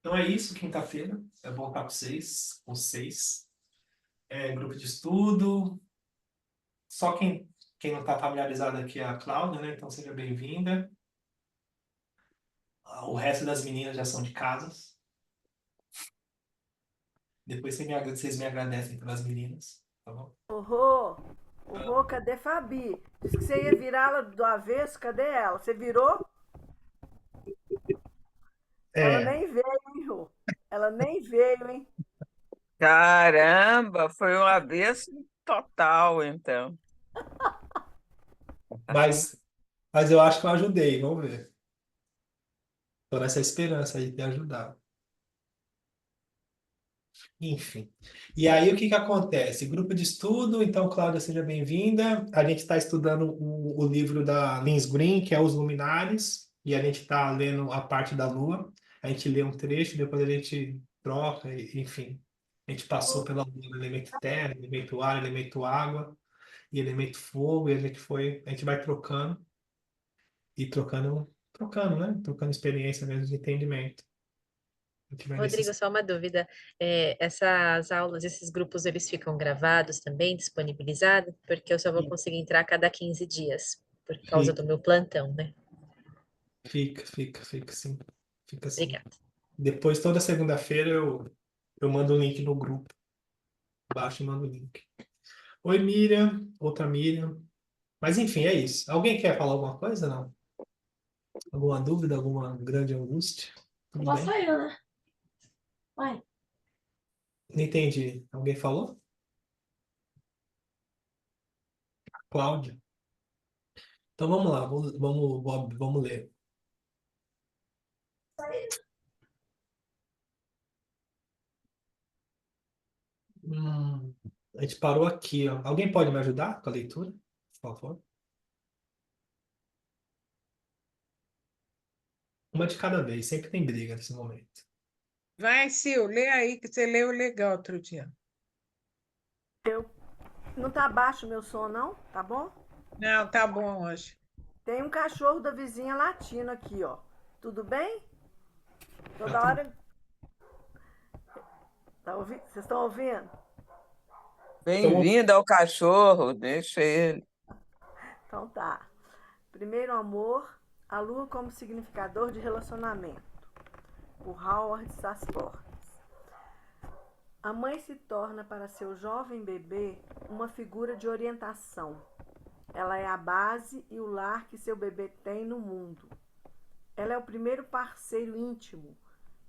Então é isso, quinta-feira. É bom estar com vocês. É grupo de estudo. Só quem não está familiarizado aqui é a Cláudia, né? Então seja bem-vinda. O resto das meninas já são de casas. Depois vocês me agradecem pelas meninas, tá bom? Ô, Rô, cadê Fabi? Disse que você ia virá-la do avesso, cadê ela? Você virou? Ela É, nem veio, hein, Rô? Ela nem veio, hein? Caramba, foi um avesso total, então. mas, mas eu acho que eu ajudei, vamos ver. Tô nessa esperança aí de ajudar. Enfim. E aí, o que que acontece? Grupo de estudo, então, Cláudia, seja bem-vinda. A gente está estudando o livro da Lins Green, que é Os Luminares, e a gente está lendo a parte da Lua. A gente lê um trecho, depois a gente troca, enfim. A gente passou pela Lua no elemento terra, elemento ar, elemento água e elemento fogo, e a gente vai trocando e trocando, né? Trocando experiência mesmo de entendimento. A gente vai Rodrigo, nesses. só uma dúvida. Essas aulas, esses grupos, eles ficam gravados também, disponibilizados? Porque eu só vou conseguir entrar a cada 15 dias, por causa do Fica, meu plantão, né? fica sim. Fica assim. Obrigada. Depois, toda segunda-feira, eu mando o link no grupo. Baixo e mando o link. Oi, Miriam. Outra Miriam. Mas, enfim, é isso. Alguém quer falar alguma coisa? Não? Alguma dúvida? Alguma grande angústia? Tudo Posso bem? eu, né? Vai. Não entendi. Alguém falou? Cláudia. Então, vamos lá. Vamos ler. Hum, a gente parou aqui, ó. Alguém pode me ajudar com a leitura? Por favor. Uma de cada vez. Sempre tem briga nesse momento. Vai, Sil, lê aí, que você leu legal outro dia. Eu. Não tá baixo o meu som, não? Tá bom? Não, tá bom hoje. Tem um cachorro da vizinha latindo aqui, ó. Tudo bem? Tá Toda tudo. hora. Tá ouvindo? Vocês estão ouvindo? Então, Bem-vindo ao cachorro, deixa ele. Então tá. Primeiro amor, a lua como significador de relacionamento. Por Howard Sasport. A mãe se torna para seu jovem bebê uma figura de orientação. Ela é a base e o lar que seu bebê tem no mundo. Ela é o primeiro parceiro íntimo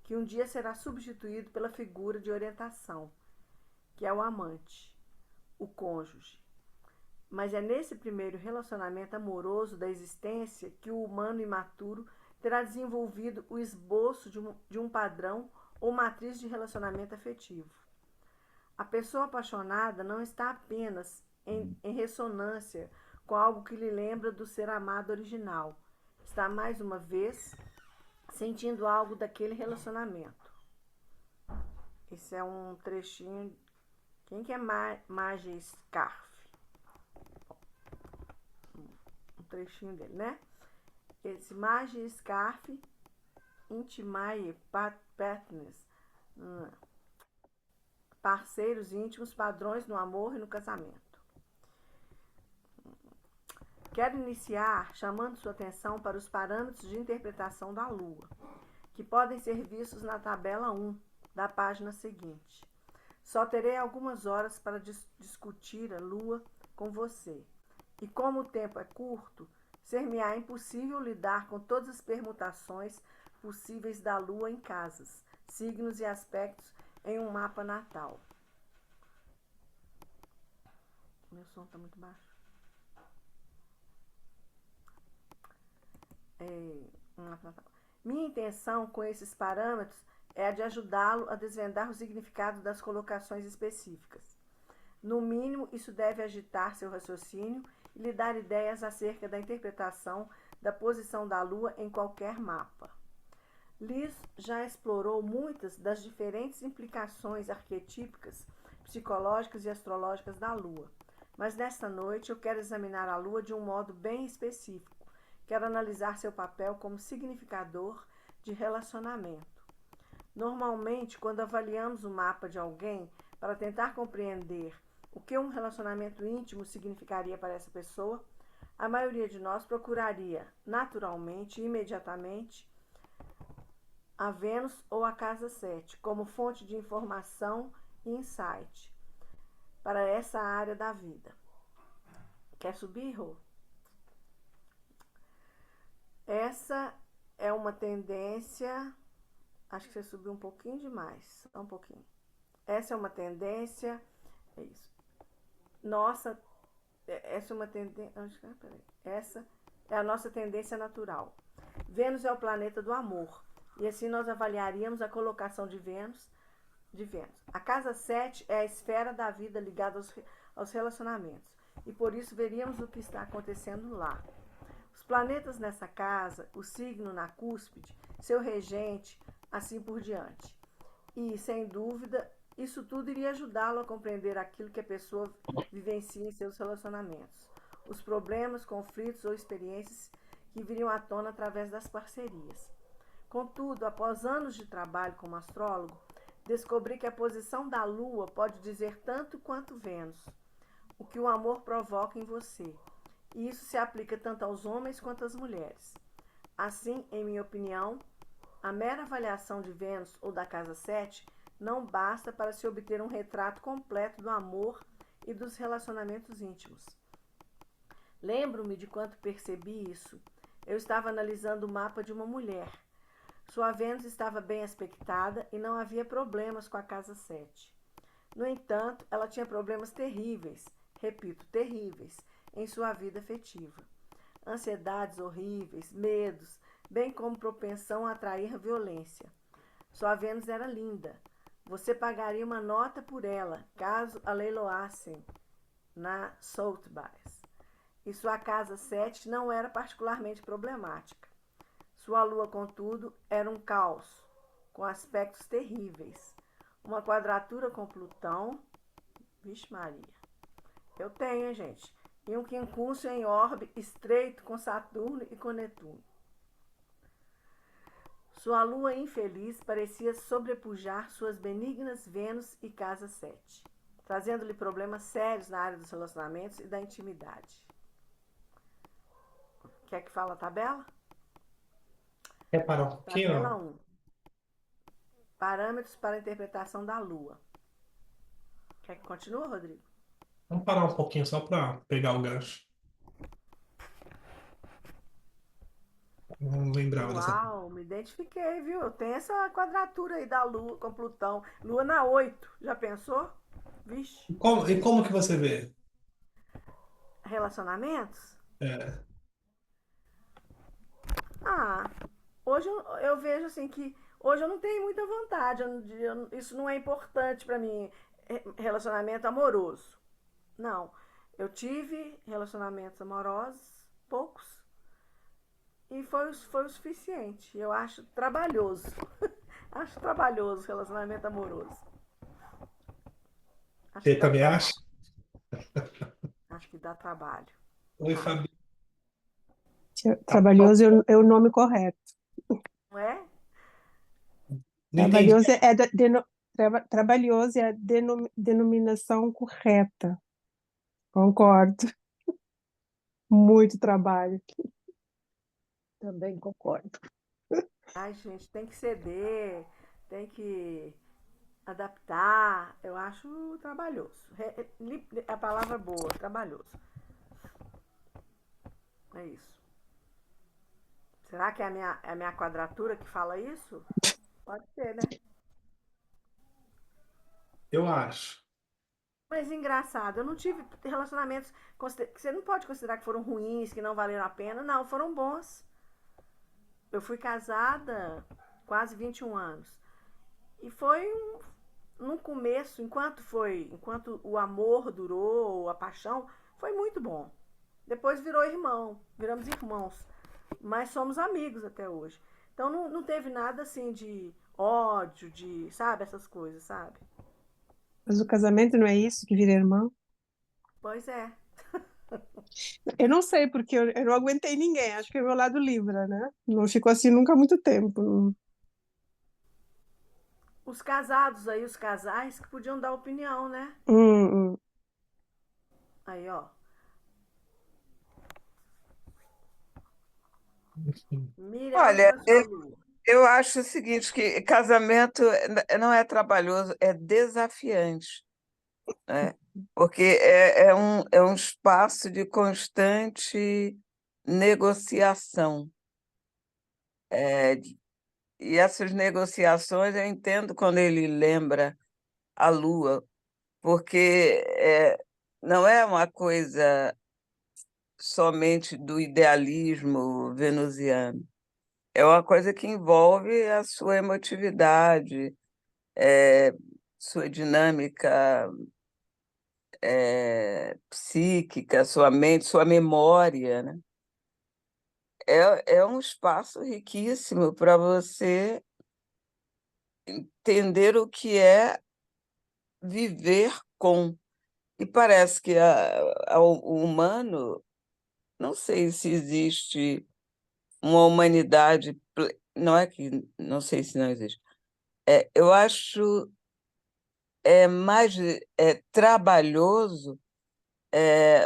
que um dia será substituído pela figura de orientação, que é o amante, o cônjuge. Mas é nesse primeiro relacionamento amoroso da existência que o humano imaturo terá desenvolvido o esboço de um padrão ou matriz de relacionamento afetivo. A pessoa apaixonada não está apenas em ressonância com algo que lhe lembra do ser amado original. Está mais uma vez sentindo algo daquele relacionamento. Esse é um trechinho. Quem que é Maggie Scarf? Um trechinho dele, né? Esse Maggie Scarf, Intimae Partners, parceiros íntimos, padrões no amor e no casamento. Quero iniciar chamando sua atenção para os parâmetros de interpretação da Lua, que podem ser vistos na tabela 1 da página seguinte. Só terei algumas horas para discutir a Lua com você. E como o tempo é curto, ser-me-á impossível lidar com todas as permutações possíveis da Lua em casas, signos e aspectos em um mapa natal. Meu som está muito baixo. Um mapa natal. Minha intenção com esses parâmetros é a de ajudá-lo a desvendar o significado das colocações específicas. No mínimo, isso deve agitar seu raciocínio e lhe dar ideias acerca da interpretação da posição da Lua em qualquer mapa. Liz já explorou muitas das diferentes implicações arquetípicas, psicológicas e astrológicas da Lua, mas nesta noite eu quero examinar a Lua de um modo bem específico. Quero analisar seu papel como significador de relacionamento. Normalmente, quando avaliamos o mapa de alguém para tentar compreender o que um relacionamento íntimo significaria para essa pessoa, a maioria de nós procuraria naturalmente e imediatamente a Vênus ou a casa 7 como fonte de informação e insight para essa área da vida. Quer subir, Rô? Essa é uma tendência. Acho que você subiu um pouquinho demais. Só um pouquinho. Essa é uma tendência. É isso. Nossa, essa é uma tendência. Essa é a nossa tendência natural. Vênus é o planeta do amor. E assim nós avaliaríamos a colocação de Vênus. A casa 7 é a esfera da vida ligada aos relacionamentos. E por isso veríamos o que está acontecendo lá. Os planetas nessa casa, o signo na cúspide, seu regente, assim por diante. E, sem dúvida, isso tudo iria ajudá-lo a compreender aquilo que a pessoa vivencia em seus relacionamentos. Os problemas, conflitos ou experiências que viriam à tona através das parcerias. Contudo, após anos de trabalho como astrólogo, descobri que a posição da Lua pode dizer tanto quanto Vênus o que o amor provoca em você. E isso se aplica tanto aos homens quanto às mulheres. Assim, em minha opinião, a mera avaliação de Vênus ou da casa 7 não basta para se obter um retrato completo do amor e dos relacionamentos íntimos. Lembro-me de quanto percebi isso. Eu estava analisando o mapa de uma mulher. Sua Vênus estava bem aspectada e não havia problemas com a casa 7. No entanto, ela tinha problemas terríveis, repito, terríveis, em sua vida afetiva. Ansiedades horríveis, medos, bem como propensão a atrair violência. Sua Vênus era linda. Você pagaria uma nota por ela, caso a leiloassem na Sotheby's. E sua casa 7 não era particularmente problemática. Sua lua, contudo, era um caos, com aspectos terríveis. Uma quadratura com Plutão. Vixe Maria. Eu tenho, gente. E um quincúncio em orbe estreito com Saturno e com Netuno. Sua lua infeliz parecia sobrepujar suas benignas Vênus e casa 7, trazendo-lhe problemas sérios na área dos relacionamentos e da intimidade. Quer que fale a tabela? Quer parar um pouquinho? Tabela 1. Parâmetros para a interpretação da lua. Quer que continue, Rodrigo? Vamos parar um pouquinho só para pegar o gancho. Não lembrava dessa. Uau, me identifiquei, viu? Eu tenho essa quadratura aí da lua com Plutão. Lua na 8. Já pensou? Vixe. E como que você vê? Relacionamentos? É, Ah, hoje eu vejo assim que hoje eu não tenho muita vontade. Isso não é importante pra mim. Relacionamento amoroso. Não. Eu tive relacionamentos amorosos, poucos, e foi o suficiente. Eu acho trabalhoso. Acho trabalhoso o relacionamento amoroso. Acho você que dá também trabalho. acha? Acho que dá trabalho. Oi, Fabi. Trabalhoso é o nome correto. Não é? Não entendi. Trabalhoso é a denominação correta. Concordo. Muito trabalho. Também concordo. Ai, gente, tem que ceder, tem que adaptar. Eu acho trabalhoso. A palavra boa, trabalhoso. É isso. Será que é a minha quadratura que fala isso? Pode ser, né? Eu acho. Mas engraçado, eu não tive relacionamentos que você não pode considerar que foram ruins, que não valeram a pena. Não, foram bons. Eu fui casada quase 21 anos. E foi no começo, enquanto o amor durou, a paixão, foi muito bom. Depois viramos irmãos. Mas somos amigos até hoje. Então não teve nada assim de ódio, sabe, essas coisas, sabe? Mas o casamento não é isso que vira irmão? Pois é. Eu não sei, porque eu não aguentei ninguém. Acho que é o meu lado Libra, né? Não ficou assim nunca há muito tempo. os casados aí, os casais que podiam dar opinião, né? Hum, hum. Aí, ó. Mire onde Olha, está sua lua? eu acho o seguinte, que casamento não é trabalhoso, é desafiante, né? Porque é um espaço de constante negociação. E essas negociações eu entendo quando ele lembra a Lua, porque não é uma coisa somente do idealismo venusiano, é uma coisa que envolve a sua emotividade, é, sua dinâmica psíquica, sua mente, sua memória, né? É um espaço riquíssimo para você entender o que é viver com. E parece que o humano, não sei se existe uma humanidade, não é que, não sei se não existe. Eu acho mais trabalhoso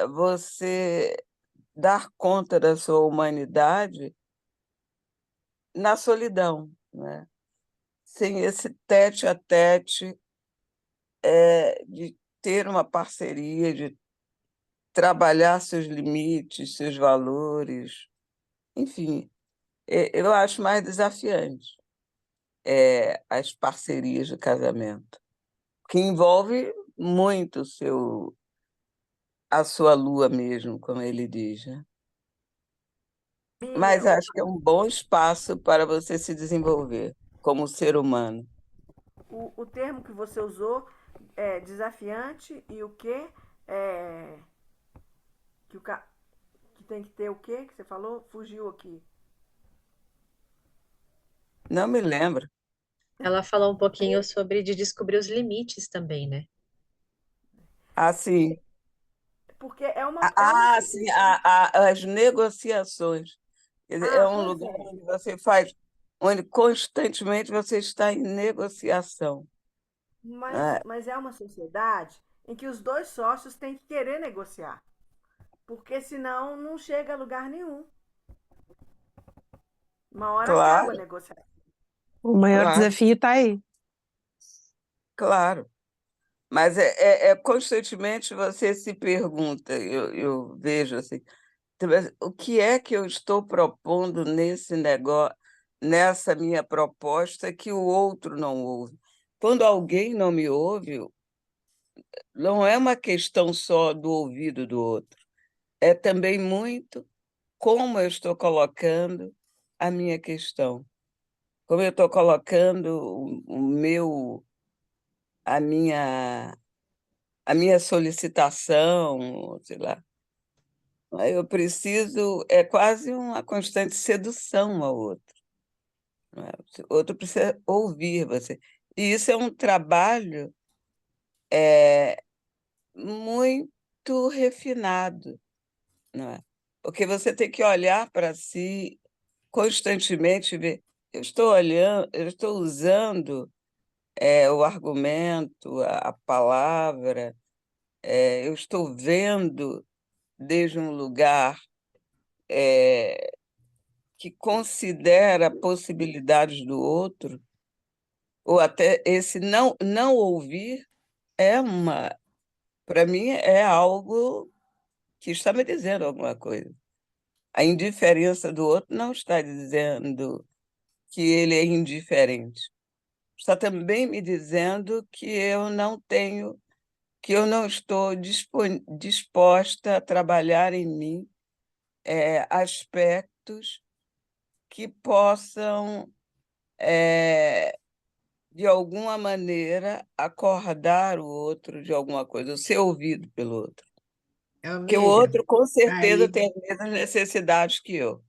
você dar conta da sua humanidade na solidão, né? Sem esse tete a tete, de ter uma parceria, de trabalhar seus limites, seus valores, enfim, eu acho mais desafiante as parcerias de casamento, que envolve muito a sua lua mesmo, como ele diz, né? Mas Miriam, acho que é um bom espaço para você se desenvolver como ser humano. o termo que você usou é desafiante e o quê? É, que, que tem que ter o quê que você falou? Fugiu aqui. Não me lembro. Ela falou um pouquinho sobre de descobrir os limites também, né? Assim, Porque é uma sim, sociedade. as negociações. Quer dizer, é Ah, um pois lugar é. onde você faz, onde constantemente você está em negociação, né? Mas é uma sociedade em que os dois sócios têm que querer negociar. Porque senão não chega a lugar nenhum. Uma hora acaba a Claro, negociação. O maior claro, desafio está aí. claro. Mas constantemente você se pergunta, eu vejo assim, o que é que eu estou propondo nesse negócio, nessa minha proposta que o outro não ouve? Quando alguém não me ouve, não é uma questão só do ouvido do outro, é também muito como eu estou colocando a minha questão, como eu estou colocando a minha, a minha solicitação, sei lá. Eu preciso, é quase uma constante sedução ao outro, né? O outro precisa ouvir você. E isso é um trabalho muito refinado, não é? Porque você tem que olhar para si constantemente e ver, eu estou olhando, eu estou usando o argumento, a palavra, eu estou vendo desde um lugar que considera possibilidades do outro, ou até esse não ouvir, para mim, é algo que está me dizendo alguma coisa. A indiferença do outro não está dizendo que ele é indiferente. Está também me dizendo que eu não tenho, que eu não estou disposta a trabalhar em mim aspectos que possam, de alguma maneira, acordar o outro de alguma coisa, ser ouvido pelo outro. Porque o Miriam, outro, com certeza, aí, tem as mesmas necessidades que eu.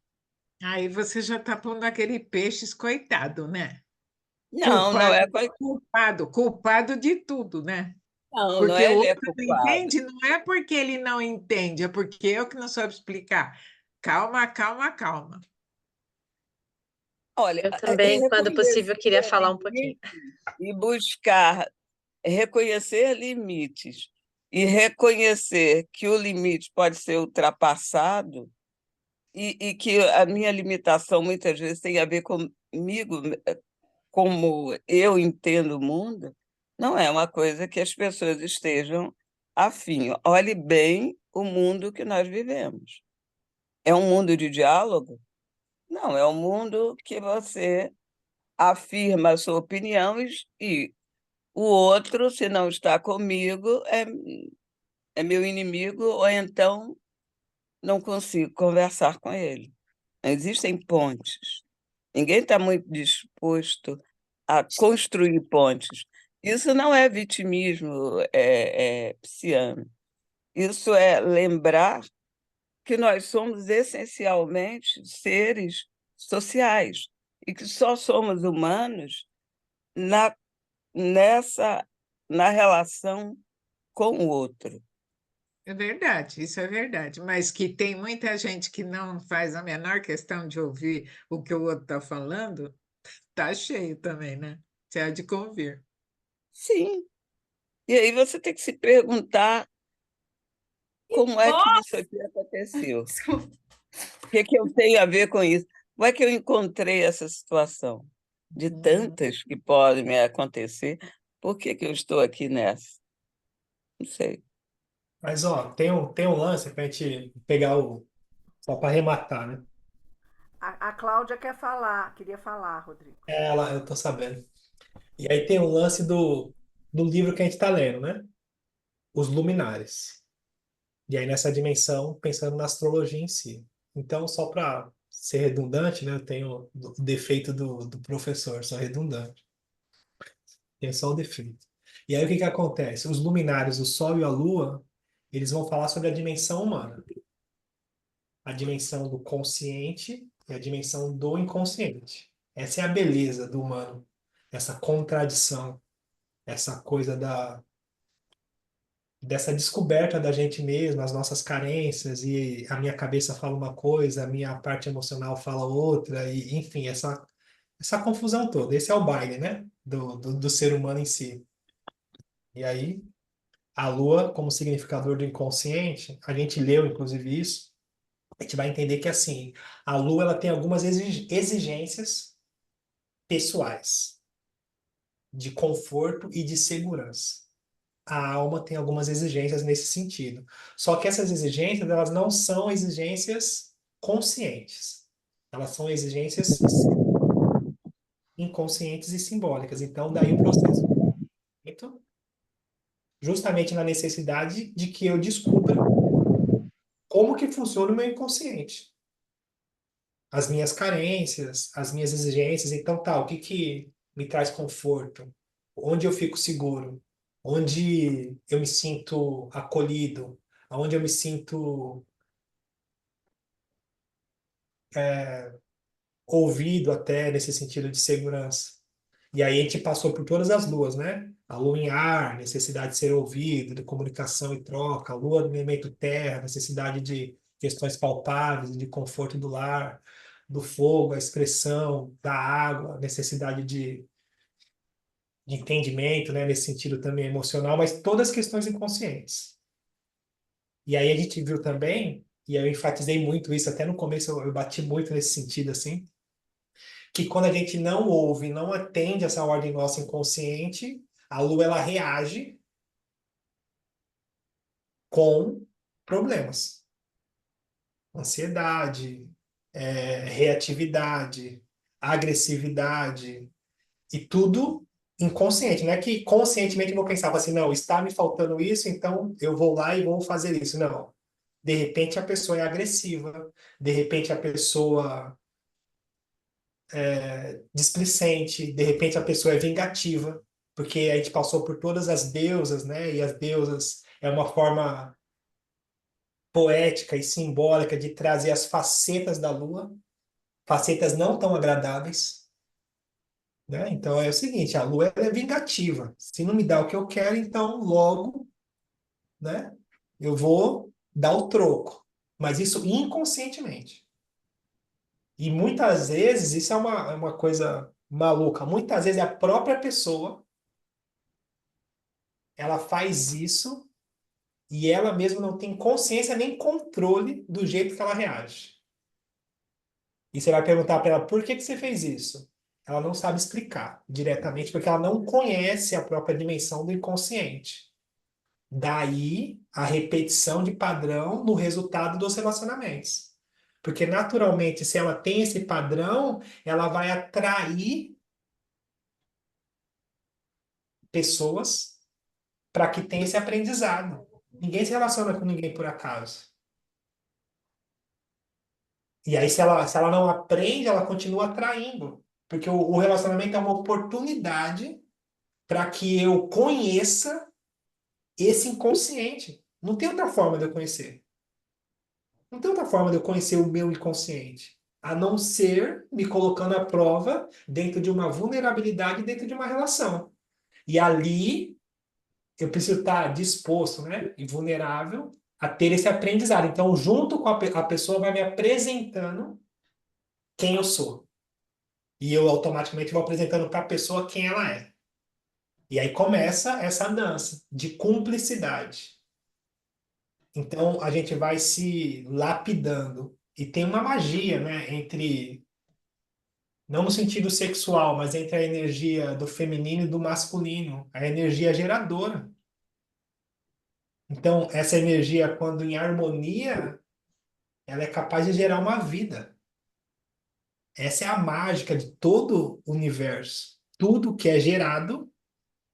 aí você já está pondo aquele peixe coitado, né? Não, não Culpado, é. culpado de tudo, né? Não, não Porque é o ele é outro não culpado. entende, não é porque ele não entende, é porque eu que não soube explicar. Calma, calma, calma. Olha, Eu também, quando possível, queria reconhecer falar um pouquinho. limites e buscar reconhecer limites e reconhecer que o limite pode ser ultrapassado e que a minha limitação muitas vezes tem a ver comigo, como eu entendo o mundo, não é uma coisa que as pessoas estejam afim. Olhe bem o mundo que nós vivemos. É um mundo de diálogo? Não, é um mundo que você afirma a sua opinião e o outro, se não está comigo, é meu inimigo, ou então não consigo conversar com ele. Existem pontes. Ninguém está muito disposto a construir pontes. Isso não é vitimismo pisciano. Isso é lembrar que nós somos essencialmente seres sociais e que só somos humanos na, nessa, na relação com o outro. É verdade, isso é verdade. Mas que tem muita gente que não faz a menor questão de ouvir o que o outro está falando, tá cheio também, né? Você há de convir. Sim. E aí você tem que se perguntar como é que isso aqui aconteceu. O que que eu tenho a ver com isso? Como é que eu encontrei essa situação? De tantas que podem me acontecer, por que que eu estou aqui nessa? Não sei. Mas, ó, tem um lance pra gente pegar o. Só para arrematar, né? A Cláudia quer falar, queria falar, Rodrigo. Ela, eu tô sabendo. E aí tem o lance do livro que a gente tá lendo, né? Os Luminares. E aí nessa dimensão, pensando na astrologia em si. Então, só para ser redundante, né? Eu tenho o defeito do professor, sou redundante. Tem só o defeito. E aí o que que acontece? Os luminares, o Sol e a Lua, eles vão falar sobre a dimensão humana. A dimensão do consciente e a dimensão do inconsciente. Essa é a beleza do humano. Essa contradição, essa coisa dessa descoberta da gente mesmo, as nossas carências, e a minha cabeça fala uma coisa, a minha parte emocional fala outra, e enfim, essa confusão toda. Esse é o baile, né? Do ser humano em si. E aí, a Lua, como significador do inconsciente, a gente leu inclusive isso, a gente vai entender que assim, a Lua ela tem algumas exigências pessoais, de conforto e de segurança. A alma tem algumas exigências nesse sentido. Só que essas exigências, elas não são exigências conscientes. Elas são exigências inconscientes e simbólicas. Então, daí o processo justamente na necessidade de que eu descubra como que funciona o meu inconsciente. As minhas carências, as minhas exigências, então tá, o que que me traz conforto? Onde eu fico seguro? Onde eu me sinto acolhido? Onde eu me sinto ouvido até nesse sentido de segurança. E aí a gente passou por todas as luas, né? A lua em ar, necessidade de ser ouvido, de comunicação e troca, a lua no elemento terra, necessidade de questões palpáveis, de conforto do lar, do fogo, a expressão, da água, necessidade de entendimento, né? Nesse sentido também emocional, mas todas questões inconscientes. E aí a gente viu também, e eu enfatizei muito isso, até no começo eu bati muito nesse sentido, assim, que quando a gente não ouve, não atende essa ordem nossa inconsciente, a lua ela reage com problemas. Ansiedade, reatividade, agressividade, e tudo inconsciente, não é que conscientemente eu vou pensar assim, não, está me faltando isso, então eu vou lá e vou fazer isso. Não. De repente a pessoa é agressiva, de repente a pessoa displicente, de repente a pessoa é vingativa, porque a gente passou por todas as deusas, né? E as deusas é uma forma poética e simbólica de trazer as facetas da lua, facetas não tão agradáveis, né? Então é o seguinte, a lua ela é vingativa. Se não me dá o que eu quero, então logo, né? Eu vou dar o troco, mas isso inconscientemente. E muitas vezes, isso é uma coisa maluca, muitas vezes a própria pessoa, ela faz isso e ela mesma não tem consciência nem controle do jeito que ela reage. E você vai perguntar para ela, por que que você fez isso? Ela não sabe explicar diretamente, porque ela não conhece a própria dimensão do inconsciente. Daí a repetição de padrão no resultado dos relacionamentos. Porque naturalmente, se ela tem esse padrão, ela vai atrair pessoas para que tenha esse aprendizado. Ninguém se relaciona com ninguém por acaso. E aí, se ela não aprende, ela continua atraindo. Porque o relacionamento é uma oportunidade para que eu conheça esse inconsciente. Não tem outra forma de eu conhecer. Não tem outra forma de eu conhecer o meu inconsciente, a não ser me colocando à prova dentro de uma vulnerabilidade, dentro de uma relação. E ali eu preciso estar disposto, né, e vulnerável a ter esse aprendizado. Então, junto com a pessoa vai me apresentando quem eu sou. E eu automaticamente vou apresentando para a pessoa quem ela é. E aí começa essa dança de cumplicidade. Então a gente vai se lapidando. E tem uma magia, né, entre, não no sentido sexual, mas entre a energia do feminino e do masculino, a energia geradora. Então, essa energia, quando em harmonia, ela é capaz de gerar uma vida. Essa é a mágica de todo o universo. Tudo que é gerado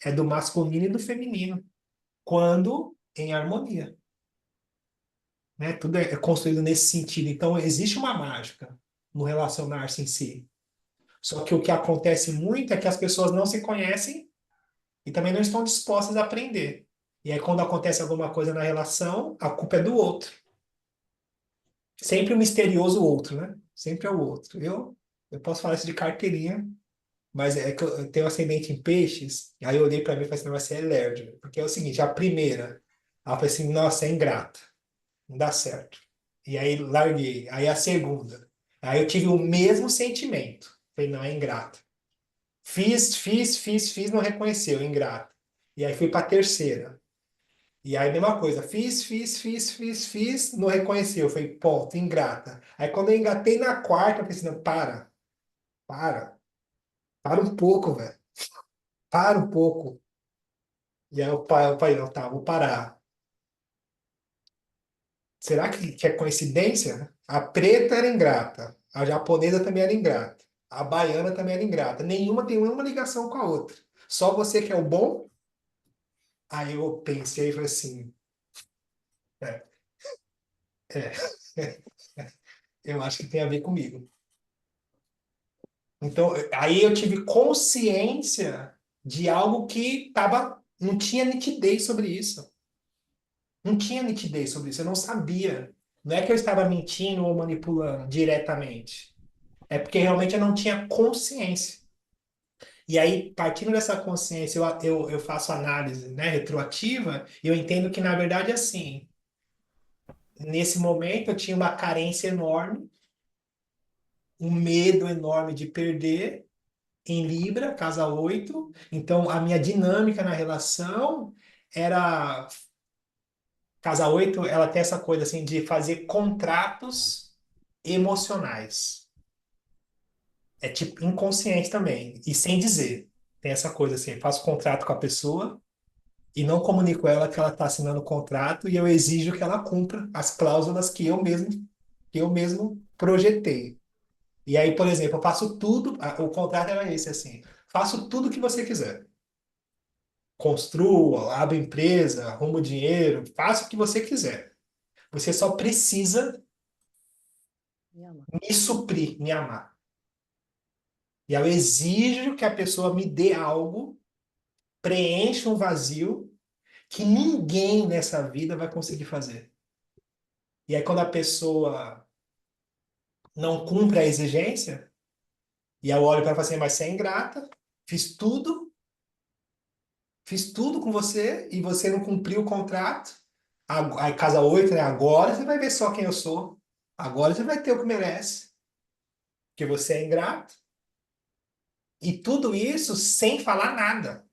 é do masculino e do feminino, quando em harmonia, né? Tudo é construído nesse sentido. Então, existe uma mágica no relacionar-se em si. Só que o que acontece muito é que as pessoas não se conhecem e também não estão dispostas a aprender. E aí, quando acontece alguma coisa na relação, a culpa é do outro. Sempre o misterioso outro, né? Sempre é o outro. Eu posso falar isso de carteirinha, mas é que eu tenho ascendente em peixes, e aí eu olhei para mim e falei assim, não, você é lerdo. Porque é o seguinte, a primeira, ela falou assim, nossa, é ingrata, não dá certo. E aí larguei. Aí a segunda. Aí eu tive o mesmo sentimento. Falei, não, é ingrata. Fiz, não reconheceu, ingrato. E aí fui para a terceira. E aí, mesma coisa, fiz, não reconheceu. Foi ponto, ingrata. Aí, quando eu engatei na quarta, eu pensei, não, para, para um pouco, velho. Para um pouco. E aí, pai, não, tá, vou parar. Será que é coincidência? A preta era ingrata, a japonesa também era ingrata, a baiana também era ingrata. Nenhuma tem uma ligação com a outra. Só você que é o bom? Aí eu pensei e falei assim. É, é, eu acho que tem a ver comigo. Então, aí eu tive consciência de algo que não tinha nitidez sobre isso. Não tinha nitidez sobre isso, eu não sabia. Não é que eu estava mentindo ou manipulando diretamente. É porque realmente eu não tinha consciência. E aí, partindo dessa consciência, eu faço análise, né, retroativa, e eu entendo que, na verdade, assim, nesse momento eu tinha uma carência enorme, um medo enorme de perder, em Libra, casa 8. Então, a minha dinâmica na relação era. Casa 8 ela tem essa coisa assim de fazer contratos emocionais. É tipo inconsciente também, e sem dizer. Tem essa coisa assim, faço contrato com a pessoa e não comunico ela que ela está assinando o contrato e eu exijo que ela cumpra as cláusulas que eu mesmo projetei. E aí, por exemplo, eu faço tudo, o contrato era esse assim, faço tudo que você quiser. Construa, abra empresa, arruma o dinheiro, faça o que você quiser. Você só precisa me suprir, me amar. E eu exijo que a pessoa me dê algo, preencha um vazio que ninguém nessa vida vai conseguir fazer. E aí, quando a pessoa não cumpre a exigência, e eu olho para ela e falo assim, mas você é ingrata, fiz tudo com você e você não cumpriu o contrato. Aí, casa 8, né? Agora você vai ver só quem eu sou. Agora você vai ter o que merece. porque você é ingrato. E tudo isso sem falar nada.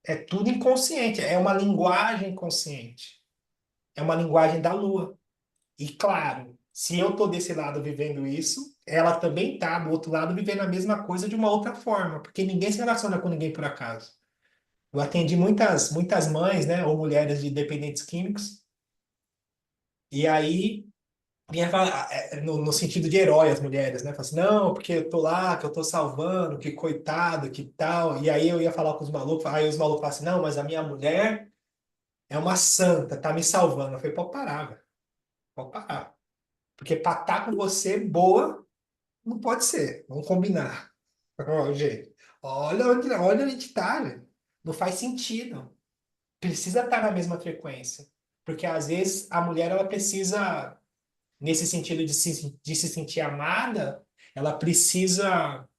É tudo inconsciente, é uma linguagem consciente. É uma linguagem da lua. E claro, se eu tô desse lado vivendo isso, ela também tá do outro lado vivendo a mesma coisa de uma outra forma, porque ninguém se relaciona com ninguém por acaso. Eu atendi muitas mães, né, ou mulheres de dependentes químicos, e aí vinha falar, no sentido de herói as mulheres, né? Fala assim, não, porque eu tô lá, que eu tô salvando, que coitado, que tal. E aí eu ia falar com os malucos, aí os malucos falavam assim, não, mas a minha mulher é uma santa, tá me salvando. Eu falei, pode parar, velho. Pode parar. Porque pra estar com você boa, não pode ser. Vamos combinar. Ó, gente, olha onde a gente tá, velho. Não faz sentido. Precisa estar na mesma frequência. Porque às vezes a mulher ela precisa, nesse sentido de se sentir amada, ela precisa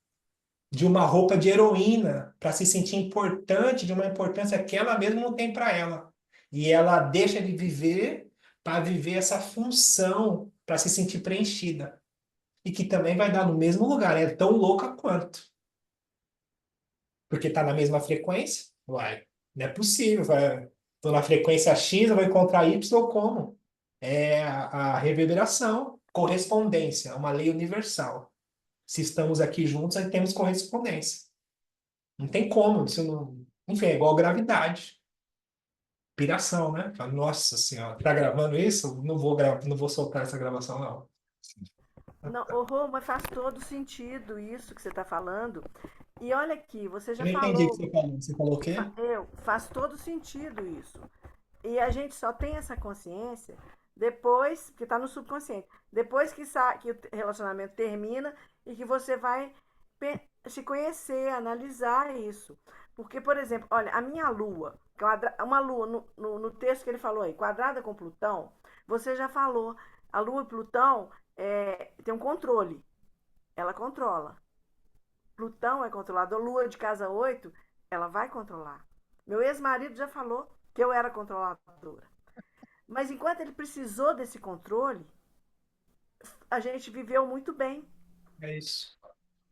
de uma roupa de heroína para se sentir importante, de uma importância que ela mesma não tem para ela. E ela deixa de viver para viver essa função, para se sentir preenchida. E que também vai dar no mesmo lugar, é tão louca quanto. Porque está na mesma frequência? Uai, não é possível. Estou na frequência X, eu vou encontrar Y como? É a reverberação, correspondência, uma lei universal. Se estamos aqui juntos, aí temos correspondência. Não tem como, isso não. Enfim, é igual gravidade. Piração, né? Fala, nossa senhora, tá gravando isso? Não vou soltar essa gravação, não. Não, ô Rô, mas faz todo sentido isso que você está falando. E olha aqui, você Eu já não entendi o que falou, você falou. Você falou o quê? faz todo sentido isso. E a gente só tem essa consciência depois, que está no subconsciente, depois que o relacionamento termina e que você vai se conhecer, analisar isso. Porque, por exemplo, olha, a minha lua, uma lua, no texto que ele falou aí, quadrada com Plutão, você já falou, a lua e Plutão tem um controle, ela controla. Plutão é controlador, lua de casa 8 ela vai controlar. Meu ex-marido já falou que eu era controladora. Mas enquanto ele precisou desse controle, a gente viveu muito bem, É isso.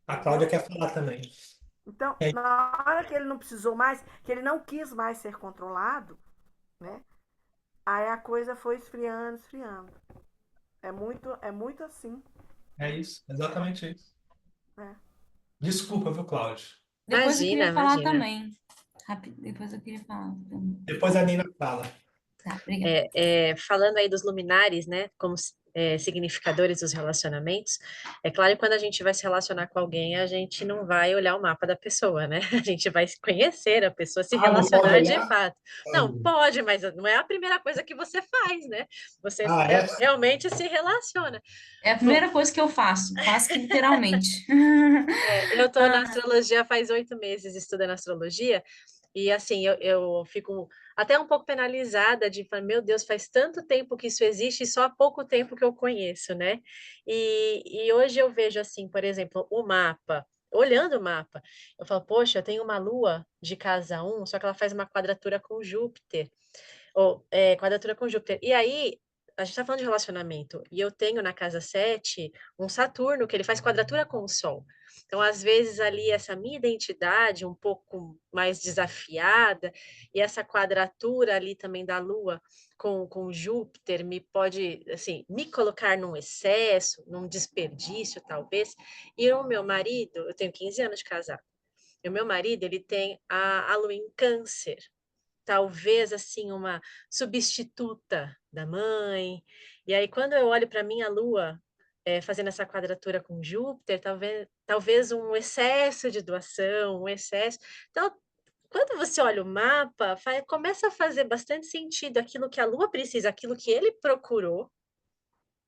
A Cláudia entendeu? quer falar também. Então, É, na hora que ele não precisou mais, que ele não quis mais ser controlado, né? Aí a coisa foi esfriando, esfriando. É muito assim, é isso, exatamente isso. né? Desculpa, viu, Cláudio? Depois eu Imagina, queria falar imagina. também. Rápido, depois eu queria falar também. Depois a Nina fala. Tá, obrigada. Falando aí dos luminares, né, como significadores dos relacionamentos, é claro que quando a gente vai se relacionar com alguém, a gente não vai olhar o mapa da pessoa, né? A gente vai conhecer a pessoa, se Ah, não pode relacionar de olhar? fato. Não, pode, mas não é a primeira coisa que você faz, né? Você Ah, é? realmente se relaciona. É a primeira coisa que eu faço que literalmente. Eu estou na Ah, astrologia faz 8 meses estudando astrologia, e assim, eu fico até um pouco penalizada de falar, meu Deus, faz tanto tempo que isso existe e só há pouco tempo que eu conheço, né? E hoje eu vejo assim, por exemplo, o mapa. Olhando o mapa, eu falo, poxa, eu tenho uma lua de casa 1, só que ela faz uma quadratura com Júpiter, ou quadratura com Júpiter. E aí, a gente está falando de relacionamento, e eu tenho na casa 7 um Saturno, que ele faz quadratura com o Sol. Então, às vezes, ali, essa minha identidade um pouco mais desafiada, e essa quadratura ali também da Lua com Júpiter me pode, assim, me colocar num excesso, num desperdício, talvez. E o meu marido, eu tenho 15 anos de casado, e o meu marido, ele tem a Lua em Câncer, talvez assim uma substituta da mãe. E aí quando eu olho para minha lua fazendo essa quadratura com Júpiter, talvez um excesso de doação, um excesso. Então, quando você olha o mapa, começa a fazer bastante sentido aquilo que a lua precisa, aquilo que ele procurou,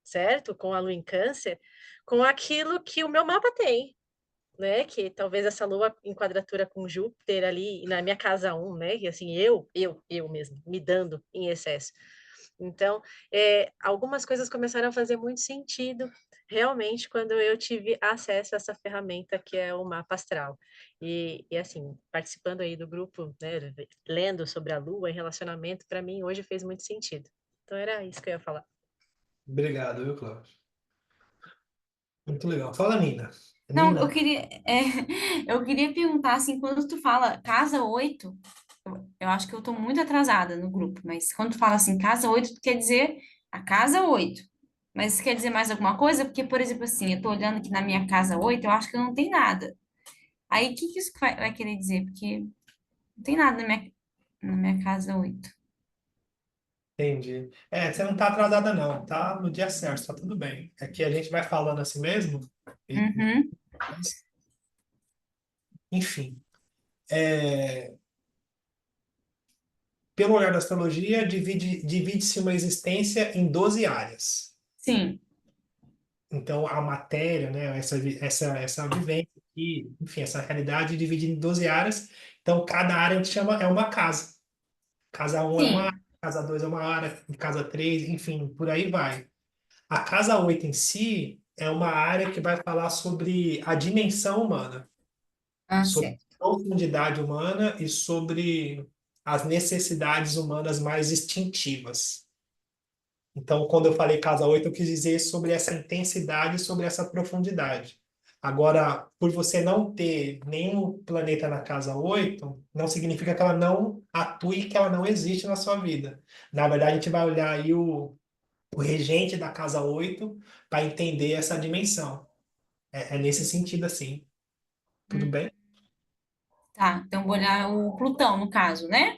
certo? Com a lua em Câncer, com aquilo que o meu mapa tem, né? Que talvez essa lua em quadratura com Júpiter ali na minha casa 1, né? Que assim, eu mesmo, me dando em excesso. Então, algumas coisas começaram a fazer muito sentido realmente quando eu tive acesso a essa ferramenta que é o mapa astral. E assim, participando aí do grupo, né, lendo sobre a lua e relacionamento, para mim hoje fez muito sentido. Então era isso que eu ia falar. Obrigado, viu, Cláudio? Muito legal. Fala, Nina. Não, eu Nina, queria, eu queria perguntar assim, quando tu fala casa 8, eu acho que eu tô muito atrasada no grupo, mas quando tu fala assim, casa 8, tu quer dizer a casa 8. Mas quer dizer mais alguma coisa? Porque, por exemplo, assim, eu tô olhando aqui na minha casa 8, eu acho que não tem nada. Aí, o que que isso vai querer dizer? Porque não tem nada na minha casa 8. entendi. Você não tá atrasada, não. Tá no dia certo, tá tudo bem. É que a gente vai falando assim mesmo. E, Uhum, enfim. É, pelo olhar da astrologia, divide-se uma existência em 12 áreas. sim, Então, a matéria, né, essa vivência aqui, enfim, essa realidade dividida em 12 áreas. Então, cada área a gente chama, é uma casa. Casa um é uma área, sim. casa 2 é uma área, casa 3, enfim, por aí vai. A casa 8 em si é uma área que vai falar sobre a dimensão humana, Ah, sobre certo. a profundidade humana e sobre as necessidades humanas mais instintivas. Então, quando eu falei casa 8 eu quis dizer sobre essa intensidade, sobre essa profundidade. Agora, por você não ter nenhum planeta na casa 8 não significa que ela não atue, que ela não existe na sua vida. Na verdade, a gente vai olhar aí o regente da casa 8 para entender essa dimensão. É nesse sentido, assim. Tudo Hum, bem? Tá, então vou olhar o Plutão, no caso, né?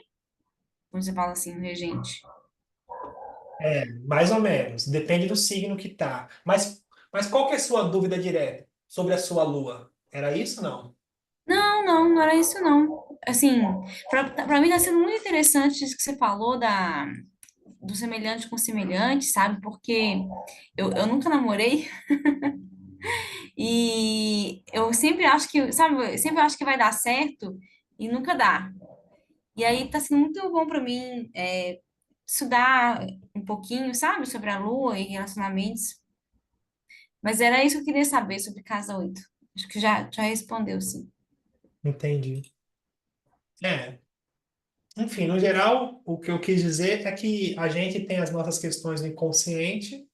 Quando você fala assim, regente. Mais ou menos. Depende do signo que tá. Mas qual que é a sua dúvida direta sobre a sua lua? Era isso, não? Não, não, não era isso, não. Assim, pra mim tá sendo muito interessante isso que você falou do semelhante com semelhante, sabe? Porque eu nunca namorei e eu sempre acho que, sabe, eu sempre acho que vai dar certo e nunca dá. E aí tá sendo muito bom pra mim estudar um pouquinho, sabe, sobre a Lua e relacionamentos. Mas era isso que eu queria saber sobre Casa 8. Acho que já respondeu, sim. Entendi. É. Enfim, no geral, o que eu quis dizer é que a gente tem as nossas questões no inconsciente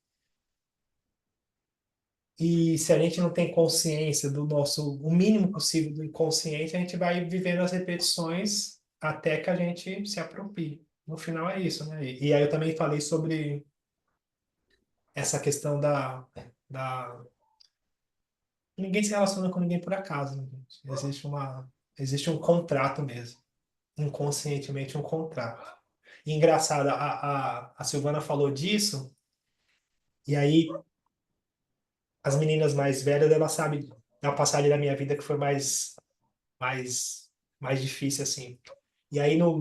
e se a gente não tem consciência do nosso, o mínimo possível do inconsciente, a gente vai vivendo as repetições até que a gente se aproprie. No final é isso, né? E aí eu também falei sobre essa questão da... Ninguém se relaciona com ninguém por acaso, né, gente? Existe um contrato mesmo. Inconscientemente um contrato. E engraçado, a Silvana falou disso, e aí as meninas mais velhas, elas sabem da passagem da minha vida que foi mais, mais difícil, assim. E aí, no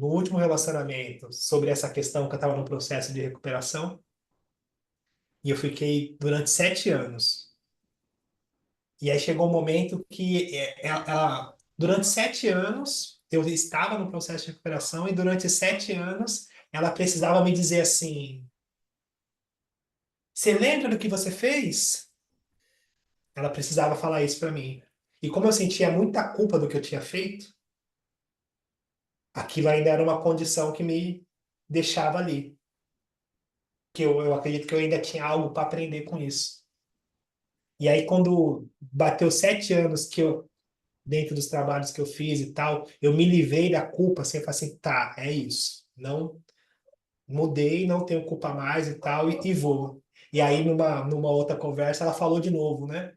último relacionamento, sobre essa questão que eu estava no processo de recuperação, e eu fiquei durante 7 anos. E aí chegou um momento que durante 7 anos, eu estava no processo de recuperação, e durante 7 anos, ela precisava me dizer assim: você lembra do que você fez? Ela precisava falar isso para mim. E como eu sentia muita culpa do que eu tinha feito, aquilo ainda era uma condição que me deixava ali. Que eu acredito que eu ainda tinha algo para aprender com isso. E aí, quando bateu 7 anos que eu, dentro dos trabalhos que eu fiz e tal, eu me livrei da culpa, assim, eu falei assim, tá, é isso. Não mudei, não tenho culpa mais e tal, e vou. E aí, numa outra conversa, ela falou de novo, né?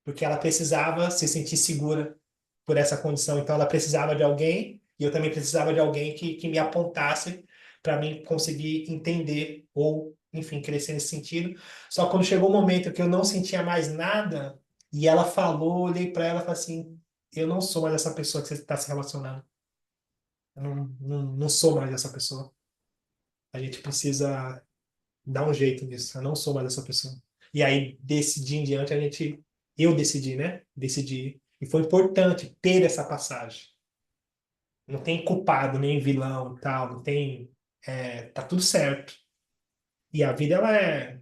Porque ela precisava se sentir segura por essa condição. Então, ela precisava de alguém, e eu também precisava de alguém que me apontasse para mim conseguir entender ou, enfim, crescer nesse sentido. Só que quando chegou o momento que eu não sentia mais nada, e ela falou, eu olhei para ela e falei assim: eu não sou mais essa pessoa que você está se relacionando. Eu não sou mais essa pessoa. A gente precisa dar um jeito nisso. Eu não sou mais essa pessoa. E aí, desse dia em diante, eu decidi, né? Decidi. E foi importante ter essa passagem. Não tem culpado, nem vilão e tal. Não tem. Tá tudo certo. E a vida, ela é,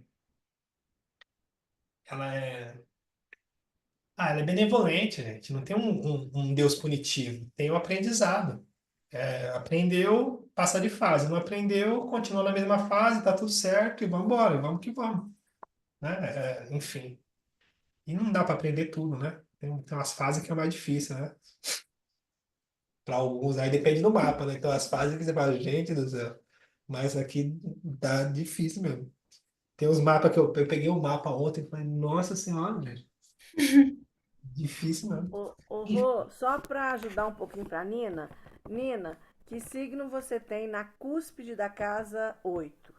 ela é benevolente, gente. Não tem um Deus punitivo. Tem o aprendizado. Aprendeu, passa de fase. Não aprendeu, continua na mesma fase, tá tudo certo e vamos embora, vamos que vamos. Né? Enfim. E não dá para aprender tudo, né? Tem umas fases que é mais difícil, né? Para alguns, aí depende do mapa, né? Então, as fases que você fala, gente do céu. Mas aqui tá difícil mesmo. Tem uns mapas que eu peguei um mapa ontem e falei, nossa senhora, gente, difícil mesmo. Rô, só para ajudar um pouquinho para Nina. Nina, que signo você tem na cúspide da casa 8?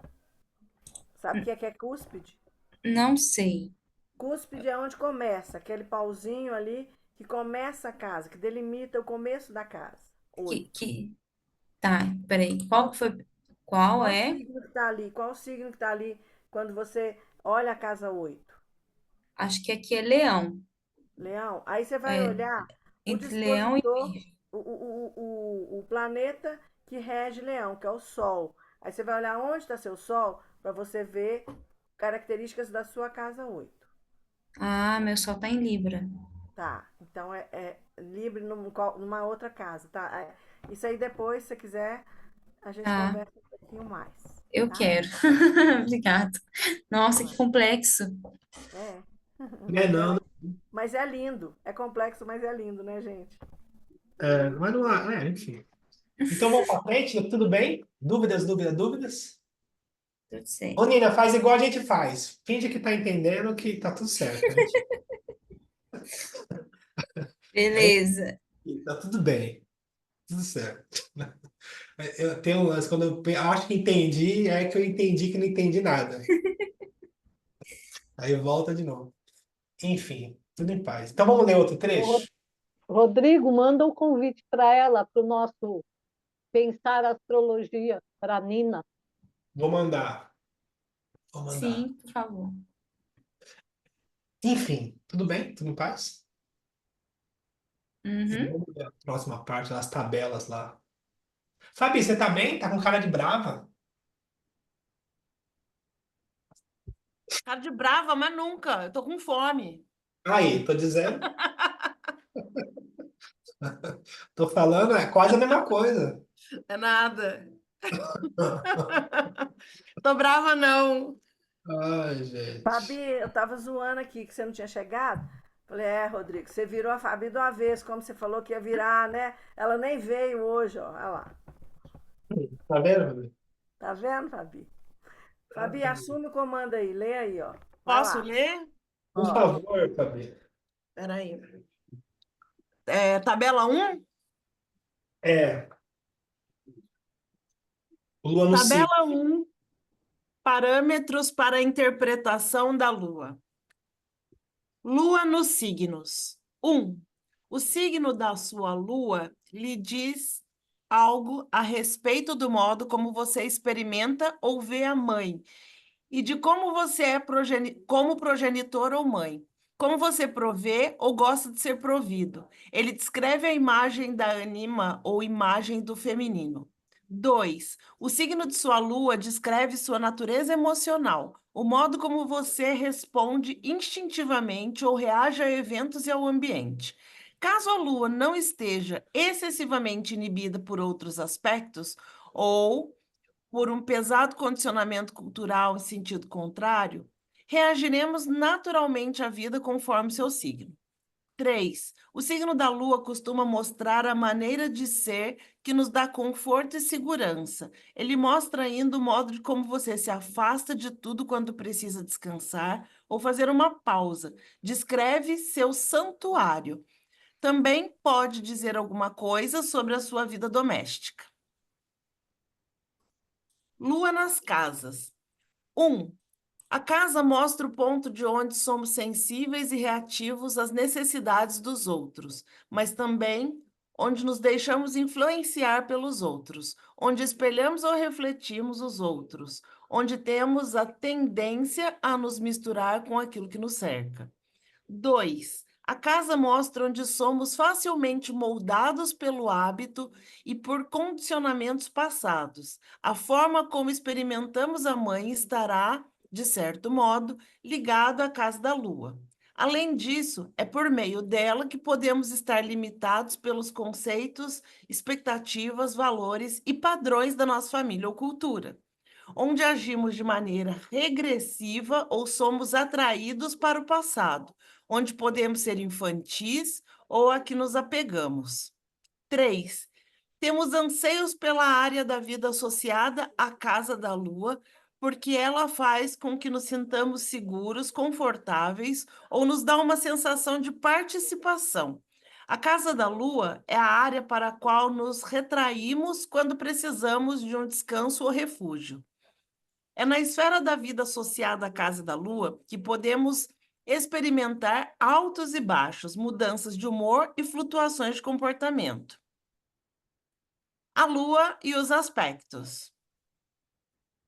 Sabe o que é cúspide? Não sei. Cúspide é onde começa, aquele pauzinho ali que começa a casa, que delimita o começo da casa. Que, 8. que... Tá, peraí. Qual Qual, que foi? Qual qual é? signo que tá ali? Qual signo que tá ali quando você olha a casa 8? Acho que aqui é Leão. Leão. Aí você vai É, olhar o entre Leão e dispositor, Virgem. o planeta que rege Leão, que é o Sol. Aí você vai olhar onde está seu Sol para você ver características da sua casa 8. Ah, meu sol tá em Libra. Tá, então é livre numa outra casa, tá? Isso aí depois, se você quiser, a gente Tá, conversa um pouquinho mais, eu tá? quero. Obrigada. Nossa, que Ué, complexo. é, Não é não, né? mas é lindo. É complexo, mas é lindo, né, gente? Mas não há, enfim. Então vamos para frente, tudo bem? Dúvidas, dúvidas, dúvidas? Tudo Ô, certo. Nina, faz igual a gente faz. Finge que tá entendendo que tá tudo certo. Beleza. Tá tudo bem, tudo certo. Eu tenho um lance, quando acho que entendi, é que eu entendi que não entendi nada. Aí volta de novo. Enfim, tudo em paz. Então vamos ler outro O trecho? Rodrigo, manda um convite para ela, para o nosso Pensar Astrologia, para a Nina. Vou mandar. Vou mandar. Sim, por favor. Enfim, tudo bem? Tudo em paz? E Uhum. vamos ler a próxima parte, as tabelas lá. Fabi, você tá bem? Tá com cara de brava? Cara de brava, mas nunca. Eu tô com fome. Aí, tô dizendo. Tô falando, é quase a mesma coisa. É nada. Tô brava, não. Ai, Fabi, gente. eu tava zoando aqui que você não tinha chegado. Falei, Rodrigo, você virou a Fabi do avesso, como você falou que ia virar, né? Ela nem veio hoje, ó. Olha lá. Tá vendo, Fabi? Tá vendo, Fabi? Ah, Fabi, Fabi. assume o comando aí. Lê aí, ó. Vai Posso lá. ler? Por Pode. favor, Fabi. Peraí. Tabela 1? É, o Lua no signo. Tabela 1. Parâmetros para a interpretação da Lua. Lua nos signos. 1. O signo da sua Lua lhe diz algo a respeito do modo como você experimenta ou vê a mãe e de como você é como progenitor ou mãe. Como você provê ou gosta de ser provido. Ele descreve a imagem da anima ou imagem do feminino. 2. O signo de sua lua descreve sua natureza emocional, o modo como você responde instintivamente ou reage a eventos e ao ambiente. Caso a lua não esteja excessivamente inibida por outros aspectos, ou por um pesado condicionamento cultural em sentido contrário, reagiremos naturalmente à vida conforme seu signo. 3. O signo da Lua costuma mostrar a maneira de ser que nos dá conforto e segurança. Ele mostra ainda o modo de como você se afasta de tudo quando precisa descansar ou fazer uma pausa. Descreve seu santuário. Também pode dizer alguma coisa sobre a sua vida doméstica. Lua nas casas. 1. A casa mostra o ponto de onde somos sensíveis e reativos às necessidades dos outros, mas também onde nos deixamos influenciar pelos outros, onde espelhamos ou refletimos os outros, onde temos a tendência a nos misturar com aquilo que nos cerca. 2. A casa mostra onde somos facilmente moldados pelo hábito e por condicionamentos passados. A forma como experimentamos a mãe estará, de certo modo, ligado à casa da lua. Além disso, é por meio dela que podemos estar limitados pelos conceitos, expectativas, valores e padrões da nossa família ou cultura, onde agimos de maneira regressiva ou somos atraídos para o passado, onde podemos ser infantis ou a que nos apegamos. 3. Temos anseios pela área da vida associada à casa da lua, porque ela faz com que nos sintamos seguros, confortáveis ou nos dá uma sensação de participação. A casa da lua é a área para a qual nos retraímos quando precisamos de um descanso ou refúgio. É na esfera da vida associada à casa da lua que podemos experimentar altos e baixos, mudanças de humor e flutuações de comportamento. A lua e os aspectos.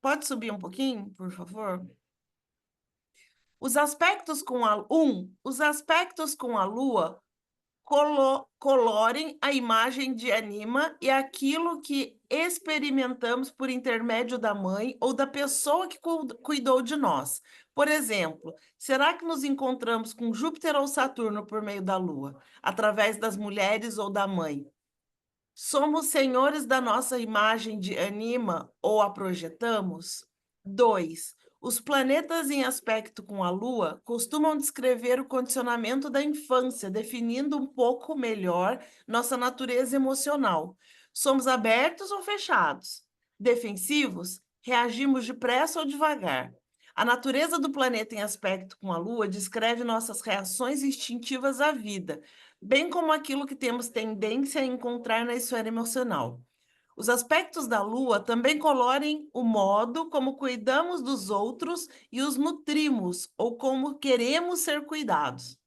Pode subir um pouquinho, por favor? Os aspectos com a lua colorem a imagem de Anima e aquilo que experimentamos por intermédio da mãe ou da pessoa que cuidou de nós. Por exemplo, será que nos encontramos com Júpiter ou Saturno por meio da lua, através das mulheres ou da mãe? Somos senhores da nossa imagem de Anima ou a projetamos? 2. Os planetas em aspecto com a Lua costumam descrever o condicionamento da infância, definindo um pouco melhor nossa natureza emocional. Somos abertos ou fechados? Defensivos? Reagimos depressa ou devagar? A natureza do planeta em aspecto com a Lua descreve nossas reações instintivas à vida, bem como aquilo que temos tendência a encontrar na esfera emocional. Os aspectos da Lua também colorem o modo como cuidamos dos outros e os nutrimos, ou como queremos ser cuidados.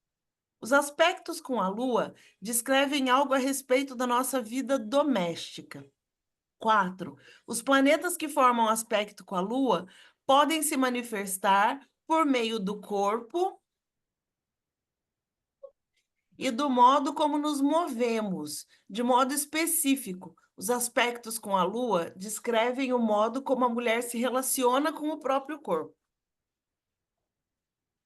Os aspectos com a Lua descrevem algo a respeito da nossa vida doméstica. 4. Os planetas que formam aspecto com a Lua podem se manifestar por meio do corpo e do modo como nos movemos, de modo específico. Os aspectos com a Lua descrevem o modo como a mulher se relaciona com o próprio corpo.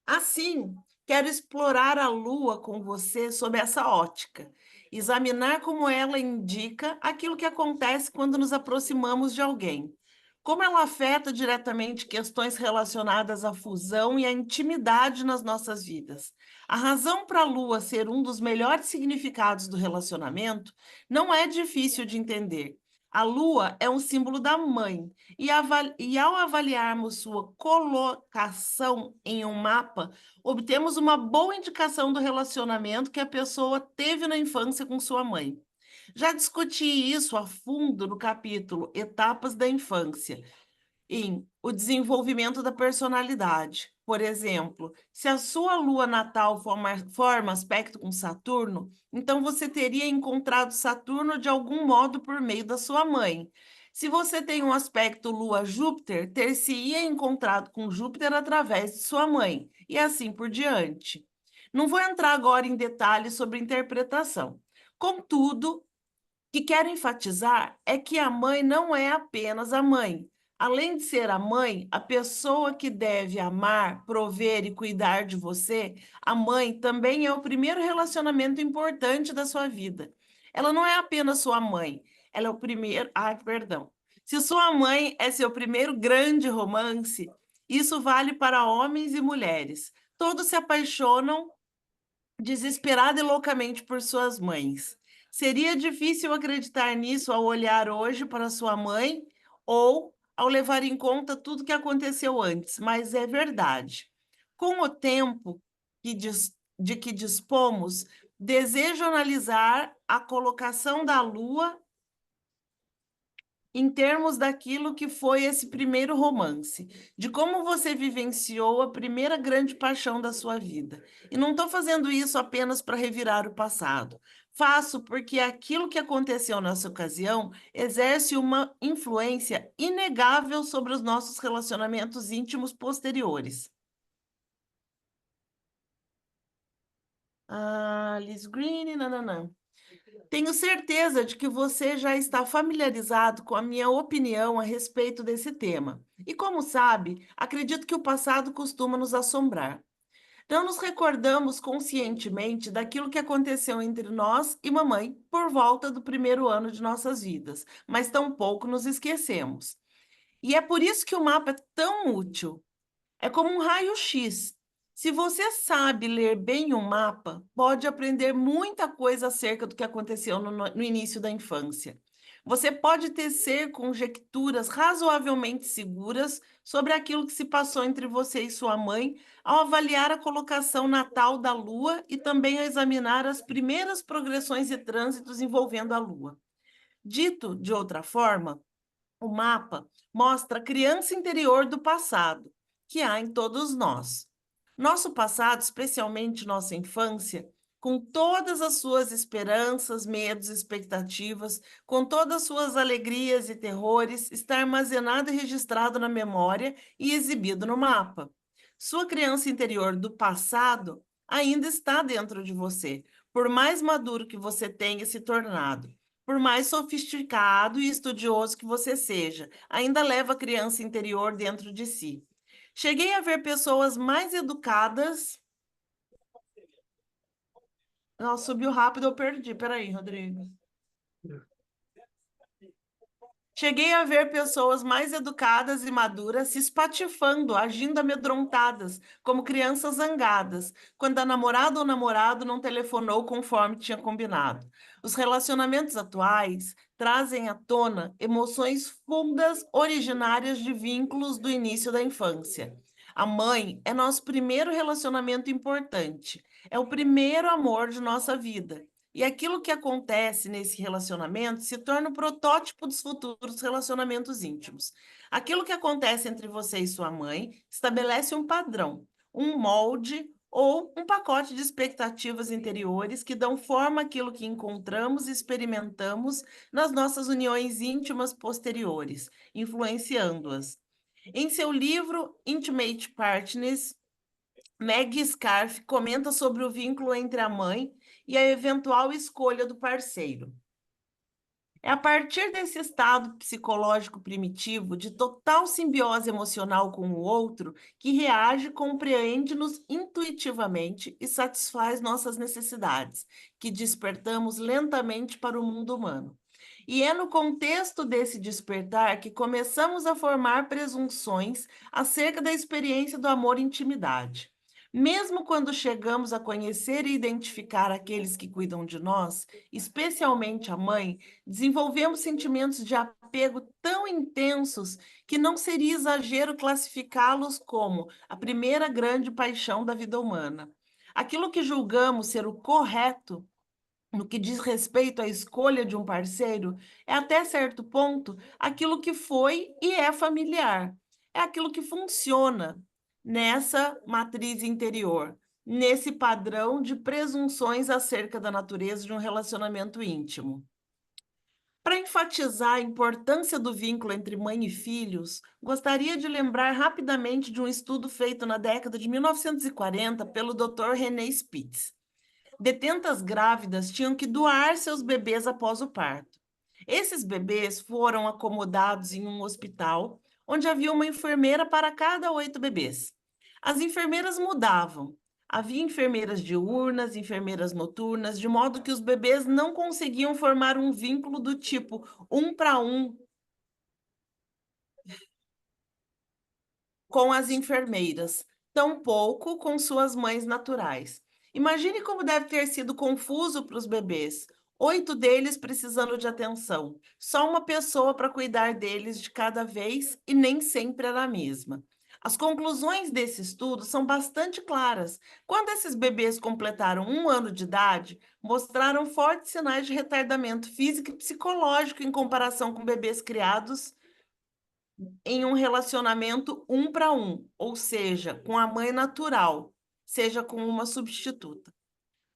Assim, quero explorar a Lua com você sob essa ótica, examinar como ela indica aquilo que acontece quando nos aproximamos de alguém, como ela afeta diretamente questões relacionadas à fusão e à intimidade nas nossas vidas. A razão para a Lua ser um dos melhores significados do relacionamento não é difícil de entender. A Lua é um símbolo da mãe, e ao avaliarmos sua colocação em um mapa, obtemos uma boa indicação do relacionamento que a pessoa teve na infância com sua mãe. Já discuti isso a fundo no capítulo Etapas da Infância, em O Desenvolvimento da Personalidade. Por exemplo, se a sua lua natal forma aspecto com Saturno, então você teria encontrado Saturno de algum modo por meio da sua mãe. Se você tem um aspecto Lua-Júpiter, ter-se-ia encontrado com Júpiter através de sua mãe, e assim por diante. Não vou entrar agora em detalhes sobre interpretação. Contudo, o que quero enfatizar é que a mãe não é apenas a mãe. Além de ser a mãe, a pessoa que deve amar, prover e cuidar de você, a mãe também é o primeiro relacionamento importante da sua vida. Ela não é apenas sua mãe, ela é o primeiro. Perdão. Se sua mãe é seu primeiro grande romance, isso vale para homens e mulheres. Todos se apaixonam desesperada e loucamente por suas mães. Seria difícil acreditar nisso ao olhar hoje para sua mãe ou ao levar em conta tudo que aconteceu antes, mas é verdade. Com o tempo de que dispomos, desejo analisar a colocação da Lua em termos daquilo que foi esse primeiro romance, de como você vivenciou a primeira grande paixão da sua vida. E não estou fazendo isso apenas para revirar o passado. Faço porque aquilo que aconteceu nessa ocasião exerce uma influência inegável sobre os nossos relacionamentos íntimos posteriores. Liz Green, nananã. Tenho certeza de que você já está familiarizado com a minha opinião a respeito desse tema. E como sabe, acredito que o passado costuma nos assombrar. Não nos recordamos conscientemente daquilo que aconteceu entre nós e mamãe por volta do primeiro ano de nossas vidas, mas tampouco nos esquecemos. E é por isso que o mapa é tão útil. É como um raio-x. Se você sabe ler bem um mapa, pode aprender muita coisa acerca do que aconteceu no início da infância. Você pode tecer conjecturas razoavelmente seguras sobre aquilo que se passou entre você e sua mãe ao avaliar a colocação natal da Lua e também ao examinar as primeiras progressões e trânsitos envolvendo a Lua. Dito de outra forma, o mapa mostra a criança interior do passado, que há em todos nós. Nosso passado, especialmente nossa infância, com todas as suas esperanças, medos, expectativas, com todas as suas alegrias e terrores, está armazenado e registrado na memória e exibido no mapa. Sua criança interior do passado ainda está dentro de você, por mais maduro que você tenha se tornado. Por mais sofisticado e estudioso que você seja, ainda leva a criança interior dentro de si. Cheguei a ver pessoas mais educadas. Nossa, subiu rápido, eu perdi. Peraí, Rodrigo. Cheguei a ver pessoas mais educadas e maduras se espatifando, agindo amedrontadas, como crianças zangadas, quando a namorada ou namorado não telefonou conforme tinha combinado. Os relacionamentos atuais trazem à tona emoções fundas originárias de vínculos do início da infância. A mãe é nosso primeiro relacionamento importante, é o primeiro amor de nossa vida. E aquilo que acontece nesse relacionamento se torna o protótipo dos futuros relacionamentos íntimos. Aquilo que acontece entre você e sua mãe estabelece um padrão, um molde ou um pacote de expectativas interiores que dão forma àquilo que encontramos e experimentamos nas nossas uniões íntimas posteriores, influenciando-as. Em seu livro Intimate Partners, Maggie Scarf comenta sobre o vínculo entre a mãe e a eventual escolha do parceiro. É a partir desse estado psicológico primitivo, de total simbiose emocional com o outro, que reage, compreende-nos intuitivamente e satisfaz nossas necessidades, que despertamos lentamente para o mundo humano. E é no contexto desse despertar que começamos a formar presunções acerca da experiência do amor e intimidade. Mesmo quando chegamos a conhecer e identificar aqueles que cuidam de nós, especialmente a mãe, desenvolvemos sentimentos de apego tão intensos que não seria exagero classificá-los como a primeira grande paixão da vida humana. Aquilo que julgamos ser o correto no que diz respeito à escolha de um parceiro, é até certo ponto aquilo que foi e é familiar. É aquilo que funciona nessa matriz interior, nesse padrão de presunções acerca da natureza de um relacionamento íntimo. Para enfatizar a importância do vínculo entre mãe e filhos, gostaria de lembrar rapidamente de um estudo feito na década de 1940 pelo Dr. René Spitz. Detentas grávidas tinham que doar seus bebês após o parto. Esses bebês foram acomodados em um hospital, onde havia uma enfermeira para cada 8 bebês. As enfermeiras mudavam. Havia enfermeiras diurnas, enfermeiras noturnas, de modo que os bebês não conseguiam formar um vínculo do tipo 1 para 1 com as enfermeiras, tampouco com suas mães naturais. Imagine como deve ter sido confuso para os bebês. 8 deles precisando de atenção. Só uma pessoa para cuidar deles de cada vez e nem sempre era a mesma. As conclusões desse estudo são bastante claras. Quando esses bebês completaram 1 ano de idade, mostraram fortes sinais de retardamento físico e psicológico em comparação com bebês criados em um relacionamento 1 para 1, ou seja, com a mãe natural, seja com uma substituta.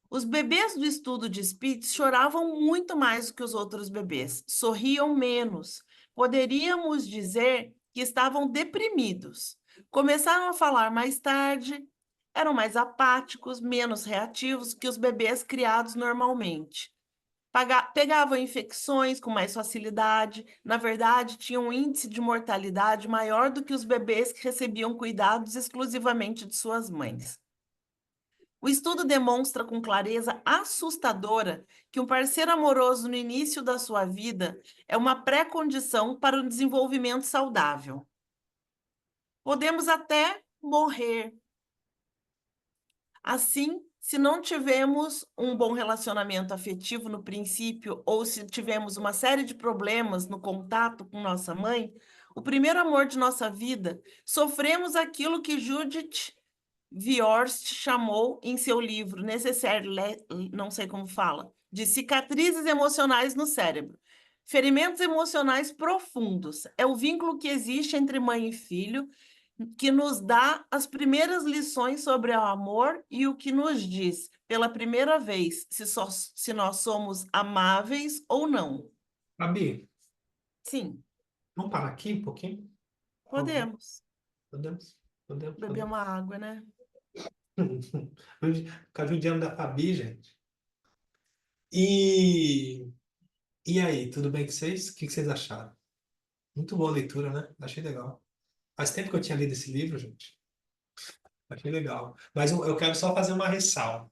Os bebês do estudo de Spitz choravam muito mais do que os outros bebês, sorriam menos. Poderíamos dizer que estavam deprimidos. Começaram a falar mais tarde, eram mais apáticos, menos reativos que os bebês criados normalmente. Pegavam infecções com mais facilidade, na verdade, tinham um índice de mortalidade maior do que os bebês que recebiam cuidados exclusivamente de suas mães. O estudo demonstra com clareza assustadora que um parceiro amoroso no início da sua vida é uma pré-condição para o desenvolvimento saudável. Podemos até morrer Assim, se não tivemos um bom relacionamento afetivo no princípio, ou se tivemos uma série de problemas no contato com nossa mãe, o primeiro amor de nossa vida, sofremos aquilo que Judith Viorst chamou em seu livro Necessaire, não sei como fala, de cicatrizes emocionais no cérebro. Ferimentos emocionais profundos. É o vínculo que existe entre mãe e filho, que nos dá as primeiras lições sobre o amor e o que nos diz, pela primeira vez, se nós somos amáveis ou não. Fabi, Sim, vamos parar aqui um pouquinho? Por favor. podemos Podemos? Podemos, beber podemos. uma água, né? Ficar judiando da Fabi, gente. E, e aí, tudo bem com vocês? O que vocês acharam? Muito boa a leitura, né? Achei legal. Faz tempo que eu tinha lido esse livro, gente. Achei legal. Mas eu quero só fazer uma ressalva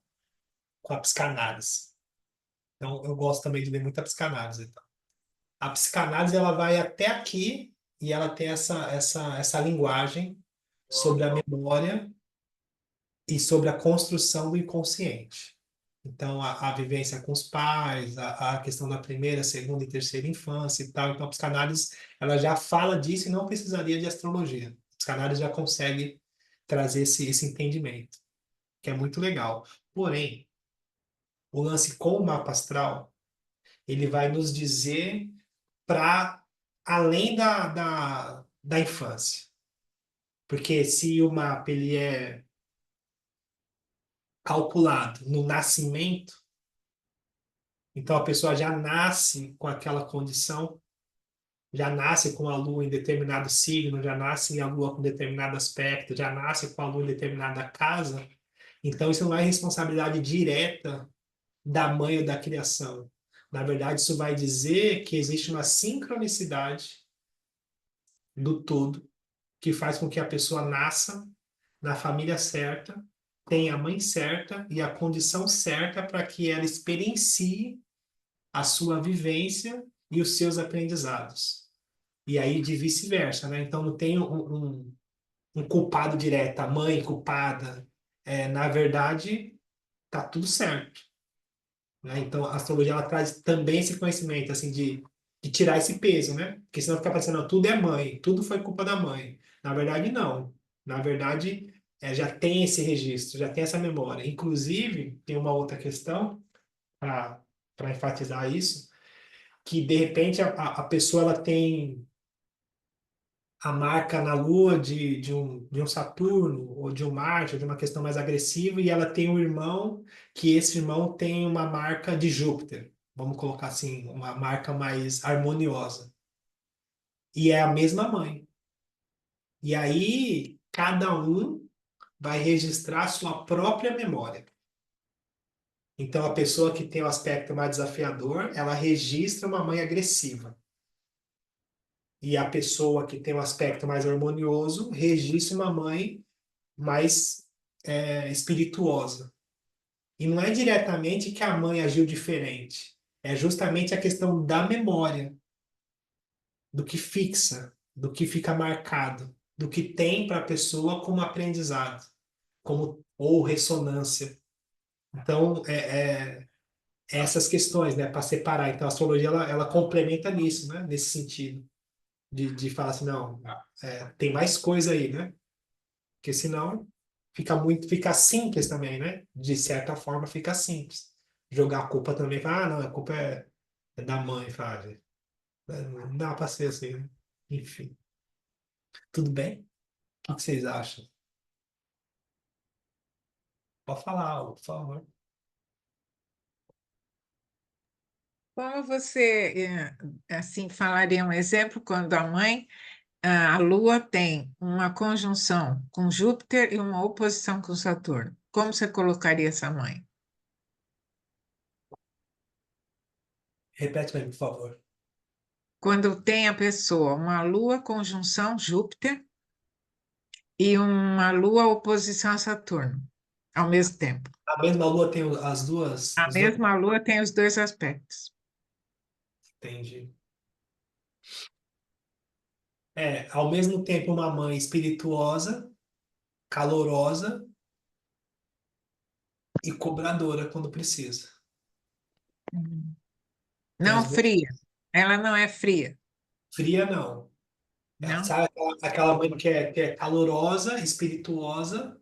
com a psicanálise. Então, eu gosto também de ler muita psicanálise. Então. A psicanálise, ela vai até aqui e ela tem essa linguagem sobre a memória e sobre a construção do inconsciente. Então, a vivência com os pais, a questão da primeira, segunda e terceira infância e tal. Então, a psicanálise, ela já fala disso e não precisaria de astrologia. A psicanálise já consegue trazer esse entendimento, que é muito legal. Porém, o lance com o mapa astral, ele vai nos dizer para além da infância. Porque se o mapa ele é calculado no nascimento, então a pessoa já nasce com aquela condição, já nasce com a lua em determinado signo, já nasce a lua com determinado aspecto, já nasce com a lua em determinada casa. Então isso não é responsabilidade direta da mãe ou da criação. Na verdade, isso vai dizer que existe uma sincronicidade do todo que faz com que a pessoa nasça na família certa, tenha a mãe certa e a condição certa para que ela experiencie a sua vivência e os seus aprendizados. E aí de vice-versa, né? Então não tem um culpado direto, a mãe culpada. Na verdade, tá tudo certo. Né? Então, a astrologia ela traz também esse conhecimento, assim, de tirar esse peso, né? Porque senão fica parecendo, tudo é mãe, tudo foi culpa da mãe. Na verdade, não. Na verdade, já tem esse registro, já tem essa memória. Inclusive, tem uma outra questão para enfatizar isso, que de repente a pessoa ela tem a marca na Lua de um Saturno, ou de um Marte, ou de uma questão mais agressiva, e ela tem um irmão, que esse irmão tem uma marca de Júpiter. Vamos colocar assim, uma marca mais harmoniosa. E é a mesma mãe. E aí, cada um vai registrar sua própria memória. Então, a pessoa que tem o aspecto mais desafiador, ela registra uma mãe agressiva. E a pessoa que tem um aspecto mais harmonioso registra uma mãe mais espirituosa. E não é diretamente que a mãe agiu diferente, é justamente a questão da memória, do que fixa, do que fica marcado, do que tem para a pessoa como aprendizado, como ou ressonância. Então, essas questões, né, para separar. Então, a astrologia ela complementa nisso, né, nesse sentido, de falar assim, não, tem mais coisa aí, né? Porque senão fica simples também, né? De certa forma fica simples. Jogar a culpa também, não, a culpa é da mãe, fala, não dá para ser assim, né? Enfim. Tudo bem? O que vocês acham? Pode falar, por favor. Como você, assim, falaria um exemplo quando a mãe, a Lua tem uma conjunção com Júpiter e uma oposição com Saturno? Como você colocaria essa mãe? Repete para mim, por favor. Quando tem a pessoa uma Lua conjunção Júpiter e uma Lua oposição a Saturno, ao mesmo tempo. A mesma lua tem as duas, A os dois. mesma Lua tem os dois aspectos. Entendi. Ao mesmo tempo uma mãe espirituosa, calorosa, e cobradora quando precisa. Tem Não as duas. fria. Ela não é fria, Fria, não. não? Sabe aquela mãe que é calorosa, espirituosa,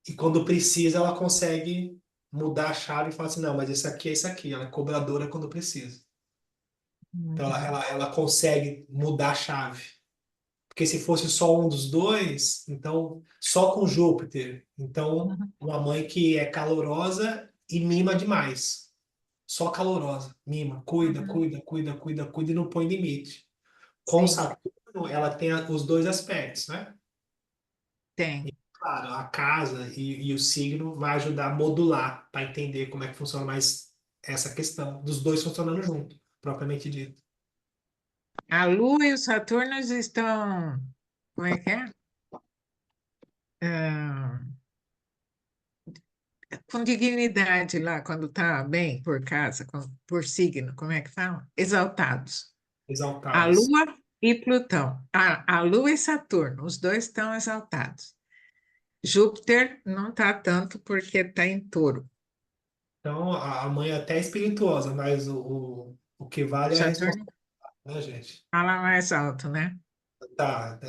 e quando precisa ela consegue mudar a chave e falar assim, não, mas esse aqui é isso aqui. Ela é cobradora quando precisa. Então Uhum. ela consegue mudar a chave. Porque se fosse só um dos dois, então só com Júpiter. Então, Uhum. uma mãe que é calorosa e mima demais. Só calorosa, mima, cuida, Uhum. cuida, cuida, cuida, cuida e não põe limite. Com Sim, Saturno, ela tem os dois aspectos, né? tem. Claro, a casa e o signo vai ajudar a modular para entender como é que funciona mais essa questão dos dois funcionando junto, propriamente dito. A Lua e o Saturno estão, como é que é? Ah, com dignidade lá, quando está bem por casa, por signo, como é que fala? Exaltados. A Exaltados. Lua e Plutão. A Lua e Saturno, os dois estão exaltados. Júpiter não está tanto porque está em Touro. Então, a mãe é até espirituosa, mas o que vale é a Saturno responsabilidade, né, gente? fala mais alto, né? Tá,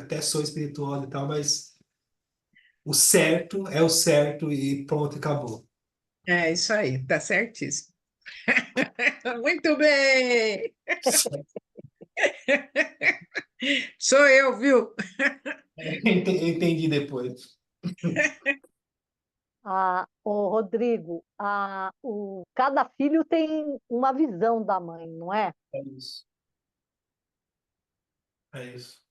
até sou espirituosa e tal, mas o certo é o certo e pronto, acabou. É isso aí, tá certíssimo. Muito bem! Sou eu, viu? Entendi depois. Rodrigo, cada filho tem uma visão da mãe, não é? É isso. É isso.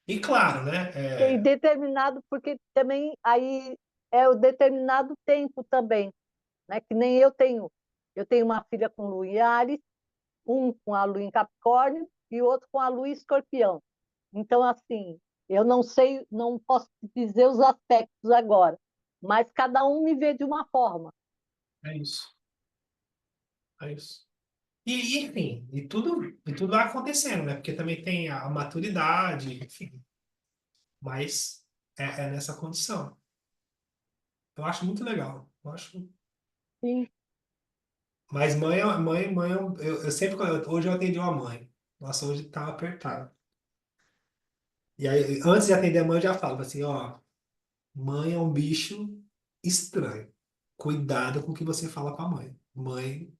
E claro, né? E determinado, porque também aí é o determinado tempo também, né? Que nem eu tenho uma filha com lua em Áries, um com a lua em Capricórnio e outro com a lua em Escorpião. Então, assim, eu não sei, não posso dizer os aspectos agora, mas cada um me vê de uma forma. É isso. É isso. Enfim, e tudo vai acontecendo, né? Porque também tem a maturidade, enfim. Mas é nessa condição. Eu acho muito legal. Eu acho. Sim, Mas mãe, eu sempre, hoje eu atendi uma mãe. Nossa, hoje tá apertado. E aí, antes de atender a mãe, eu já falo assim, ó, mãe é um bicho estranho. Cuidado com o que você fala com a mãe. Mãe,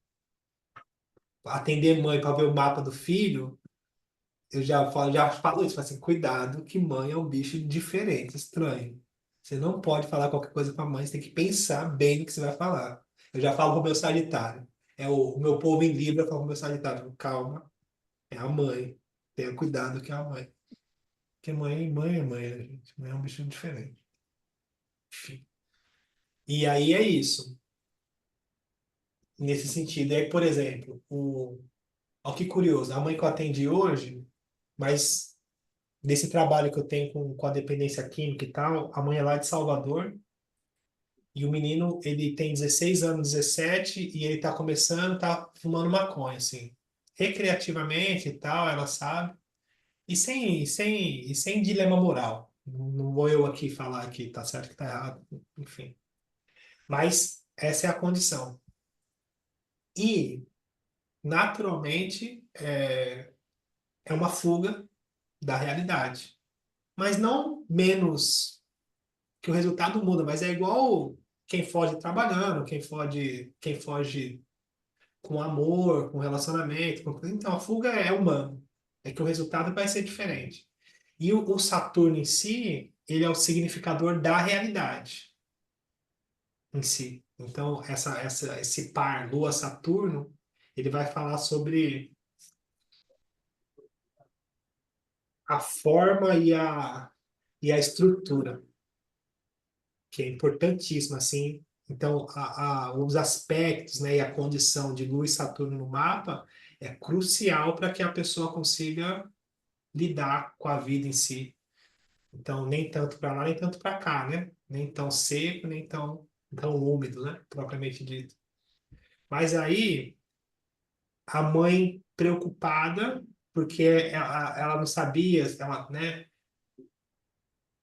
atender mãe para ver o mapa do filho, eu já falo isso, falo assim, cuidado que mãe é um bicho diferente, estranho. Você não pode falar qualquer coisa com a mãe, você tem que pensar bem no que você vai falar. Eu já falo pro meu Sagitário. O meu povo em Libra fala pro meu Sagitário, calma, é a mãe. Tenha cuidado que é a mãe. Porque mãe é mãe, né, gente? Mãe é um bicho diferente. Enfim. E aí é isso, nesse sentido. E aí, por exemplo, olha que curioso, a mãe que eu atendi hoje, mas nesse trabalho que eu tenho com a dependência química e tal, a mãe é lá de Salvador, e o menino, ele tem 16 anos, 17, e ele tá começando, tá fumando maconha, assim. Recreativamente e tal, ela sabe. E sem dilema moral. Não vou eu aqui falar que tá certo, que tá errado, enfim. Mas essa é a condição. E, naturalmente, é uma fuga da realidade. Mas não menos que o resultado muda, mas é igual quem foge trabalhando, quem foge com amor, com relacionamento. Então, a fuga é humana. É que o resultado vai ser diferente. E o Saturno em si, ele é o significador da realidade em si. Então, esse par Lua-Saturno, ele vai falar sobre a forma e a estrutura, que é importantíssima, assim. Então, os aspectos, né, e a condição de Lua e Saturno no mapa é crucial para que a pessoa consiga lidar com a vida em si. Então, nem tanto para lá, nem tanto para cá, né? Nem tão seco, nem tão úmido, né? Propriamente dito. Mas aí, a mãe preocupada, porque ela não sabia, ela, né?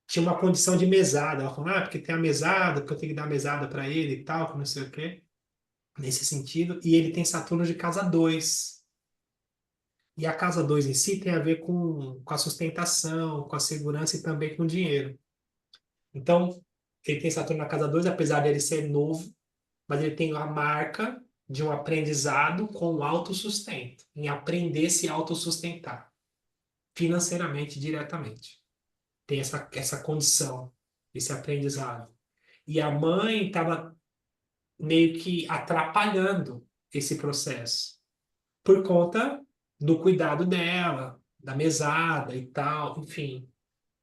tinha uma condição de mesada. Ela falou, porque tem a mesada, porque eu tenho que dar a mesada para ele e tal, que não sei o quê, nesse sentido. E ele tem Saturno de casa 2. E a casa 2 em si tem a ver com a sustentação, com a segurança e também com o dinheiro. Então, ele tem Saturno na casa 2, apesar dele ser novo, mas ele tem a marca de um aprendizado com autossustento, em aprender a se autossustentar financeiramente, diretamente. Tem essa condição, esse aprendizado. E a mãe estava meio que atrapalhando esse processo, por conta do cuidado dela, da mesada e tal, enfim.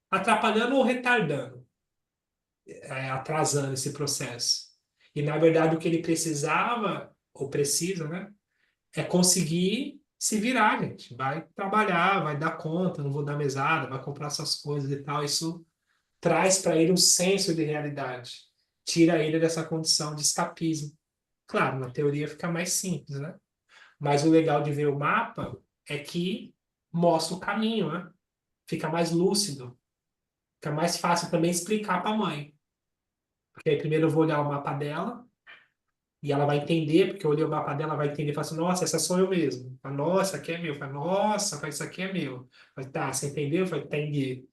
Atrapalhando ou retardando, atrasando esse processo. E, na verdade, o que ele precisava, ou precisa, né, é conseguir se virar, gente. Vai trabalhar, vai dar conta, não vou dar mesada, vai comprar suas coisas e tal. Isso traz para ele um senso de realidade. Tira ele dessa condição de escapismo. Claro, na teoria fica mais simples, né? Mas o legal de ver o mapa é que mostra o caminho, né? Fica mais lúcido. Fica mais fácil também explicar para a mãe. Porque aí primeiro eu vou olhar o mapa dela e ela vai entender, porque eu olhei o mapa dela, ela vai entender, fala assim, nossa, essa sou eu mesmo. Fala, nossa, aqui é meu. Fala, nossa, fala, isso aqui é meu. Fala, tá, você entendeu? Fala, entendi.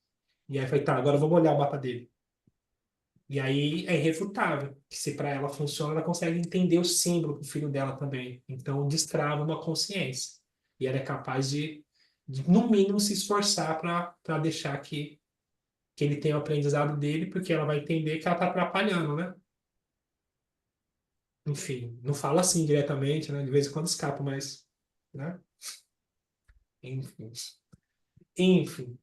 E aí foi, tá, agora vamos olhar o mapa dele. E aí é irrefutável, que se para ela funciona, ela consegue entender o símbolo do filho dela também. Então destrava uma consciência. E ela é capaz de no mínimo, se esforçar para deixar que ele tenha o aprendizado dele, porque ela vai entender que ela está atrapalhando, né? Enfim, não fala assim diretamente, né? De vez em quando escapa, mas, né? Enfim. Enfim.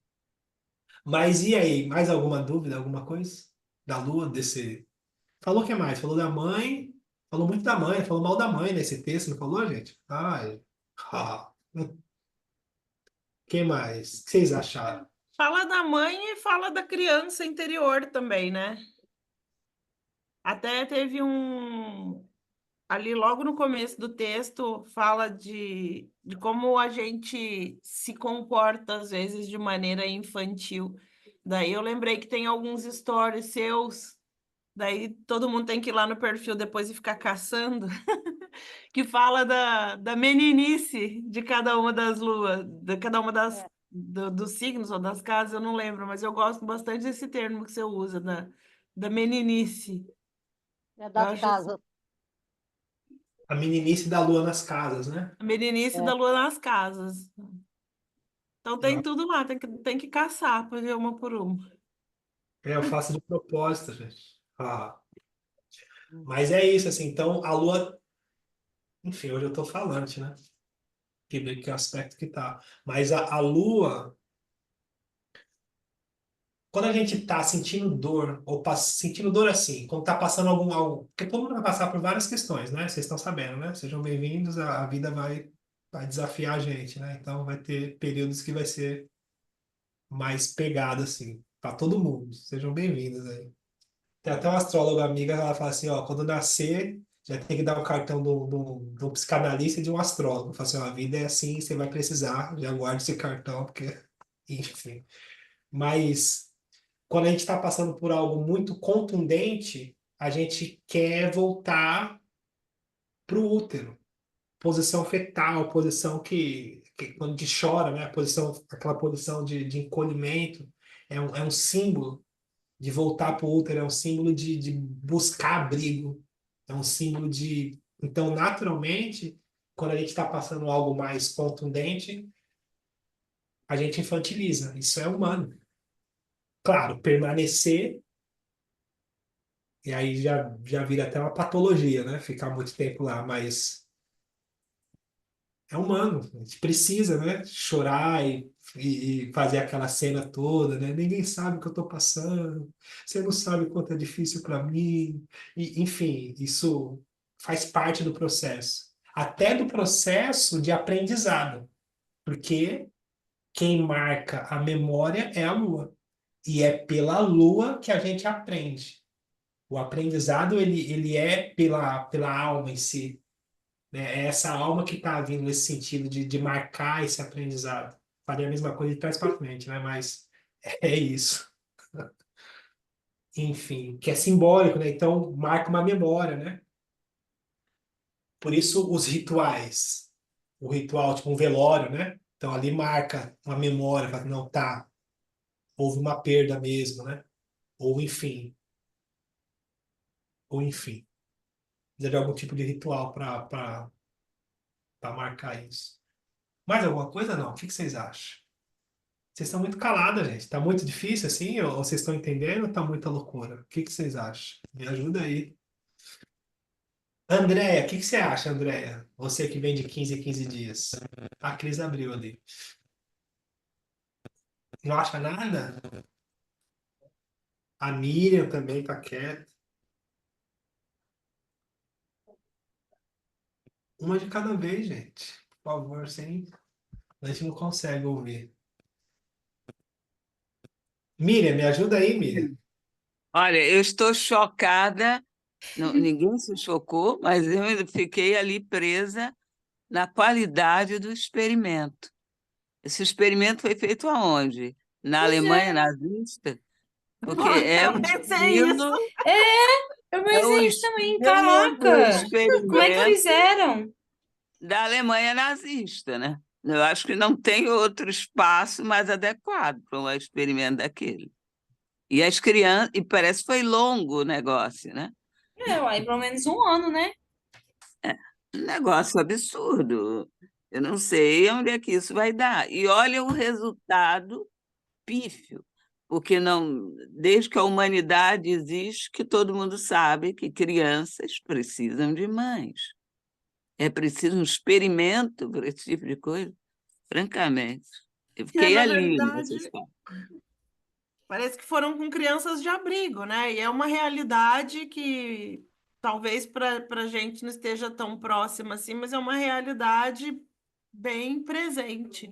Mas e aí, mais alguma dúvida, alguma coisa? Da Lua, desse. Falou o que mais? Falou da mãe. Falou muito da mãe, falou mal da mãe nesse texto, não falou, gente? Ai. Ah. Quem mais? O que vocês acharam? Fala da mãe e fala da criança interior também, né? Até teve ali logo no começo do texto, fala de como a gente se comporta, às vezes, de maneira infantil. Daí eu lembrei que tem alguns stories seus, daí todo mundo tem que ir lá no perfil depois e ficar caçando, que fala da meninice de cada uma das luas, de cada uma dos signos ou das casas, eu não lembro, mas eu gosto bastante desse termo que você usa, da meninice. É Eu das acho casas. A meninice da Lua nas casas, né? a meninice É. da lua nas casas. Então tem Eu, tudo lá, tem que caçar para ver uma por uma. eu faço de propósito, gente. Ah. Mas é isso, assim. Então, a Lua. Enfim, hoje eu tô falante, né? Que aspecto que tá. Mas a Lua. Quando a gente tá sentindo dor, ou sentindo dor assim, quando tá passando algo, porque todo mundo vai passar por várias questões, né? Vocês estão sabendo, né? Sejam bem-vindos, a vida vai desafiar a gente, né? Então vai ter períodos que vai ser mais pegado, assim, para todo mundo. Sejam bem-vindos aí. Tem até uma astróloga amiga, ela fala assim, ó, quando nascer, já tem que dar o cartão do psicanalista e de um astrólogo. Fala assim, ó, a vida é assim, você vai precisar, já guarde esse cartão, porque, enfim. Mas quando a gente está passando por algo muito contundente, a gente quer voltar para o útero. Posição fetal, posição que quando a gente chora, né? Aquela posição de encolhimento, é um símbolo de voltar para o útero, é um símbolo de buscar abrigo, é um símbolo de. Então, naturalmente, quando a gente está passando algo mais contundente, a gente infantiliza. Isso é humano. Claro, permanecer. E aí já vira até uma patologia, né? Ficar muito tempo lá, mas é humano. A gente precisa, né? Chorar e fazer aquela cena toda, né? Ninguém sabe o que eu estou passando. Você não sabe o quanto é difícil para mim. E, enfim, isso faz parte do processo. Até do processo de aprendizado. Porque quem marca a memória é a lua. E é pela lua que a gente aprende. O aprendizado, ele é pela alma em si, né? É essa alma que está vindo nesse sentido de marcar esse aprendizado. Faria a mesma coisa de trás para frente, né? Mas é isso. enfim, que é simbólico, né? Então marca uma memória, né? Por isso os rituais. O ritual, tipo um velório, né? Então ali marca uma memória, fala, não, tá, houve uma perda mesmo, né? Ou enfim, ou enfim. Precisa de algum tipo de ritual para marcar isso. Mais alguma coisa? Não. O que que vocês acham? Vocês estão muito caladas, gente. Tá muito difícil assim? Ou vocês estão entendendo ou tá muita loucura? O que que vocês acham? Me ajuda aí. Andréia, o que que você acha, Andréia? Você que vem de 15 em 15 dias. A Cris abriu ali. Não acha nada? A Miriam também tá quieta. Uma de cada vez, gente. Por favor, sem. A gente não consegue ouvir. Miriam, me ajuda aí, Miriam. Olha, eu estou chocada, ninguém se chocou, mas eu ainda fiquei ali presa na qualidade do experimento. Esse experimento foi feito aonde? Na Pois Alemanha é, nazista? Porque é Eu o pensei isso. estilo, eu é o pensei isso também. estilo do Caraca, como é que experimento eles eram? da Alemanha nazista, né? Eu acho que não tem outro espaço mais adequado para um experimento daquele. E as crianças, e parece que foi longo o negócio, né? Aí pelo menos um ano, né? Um negócio absurdo. Eu não sei onde é que isso vai dar. E olha o resultado pífio, porque não, desde que a humanidade existe, que todo mundo sabe que crianças precisam de mães. É preciso um experimento para esse tipo de coisa, francamente. Eu É, fiquei na ali nessa verdade, história. parece que foram com crianças de abrigo, né? E é uma realidade que talvez para a gente não esteja tão próxima assim, mas é uma realidade bem presente.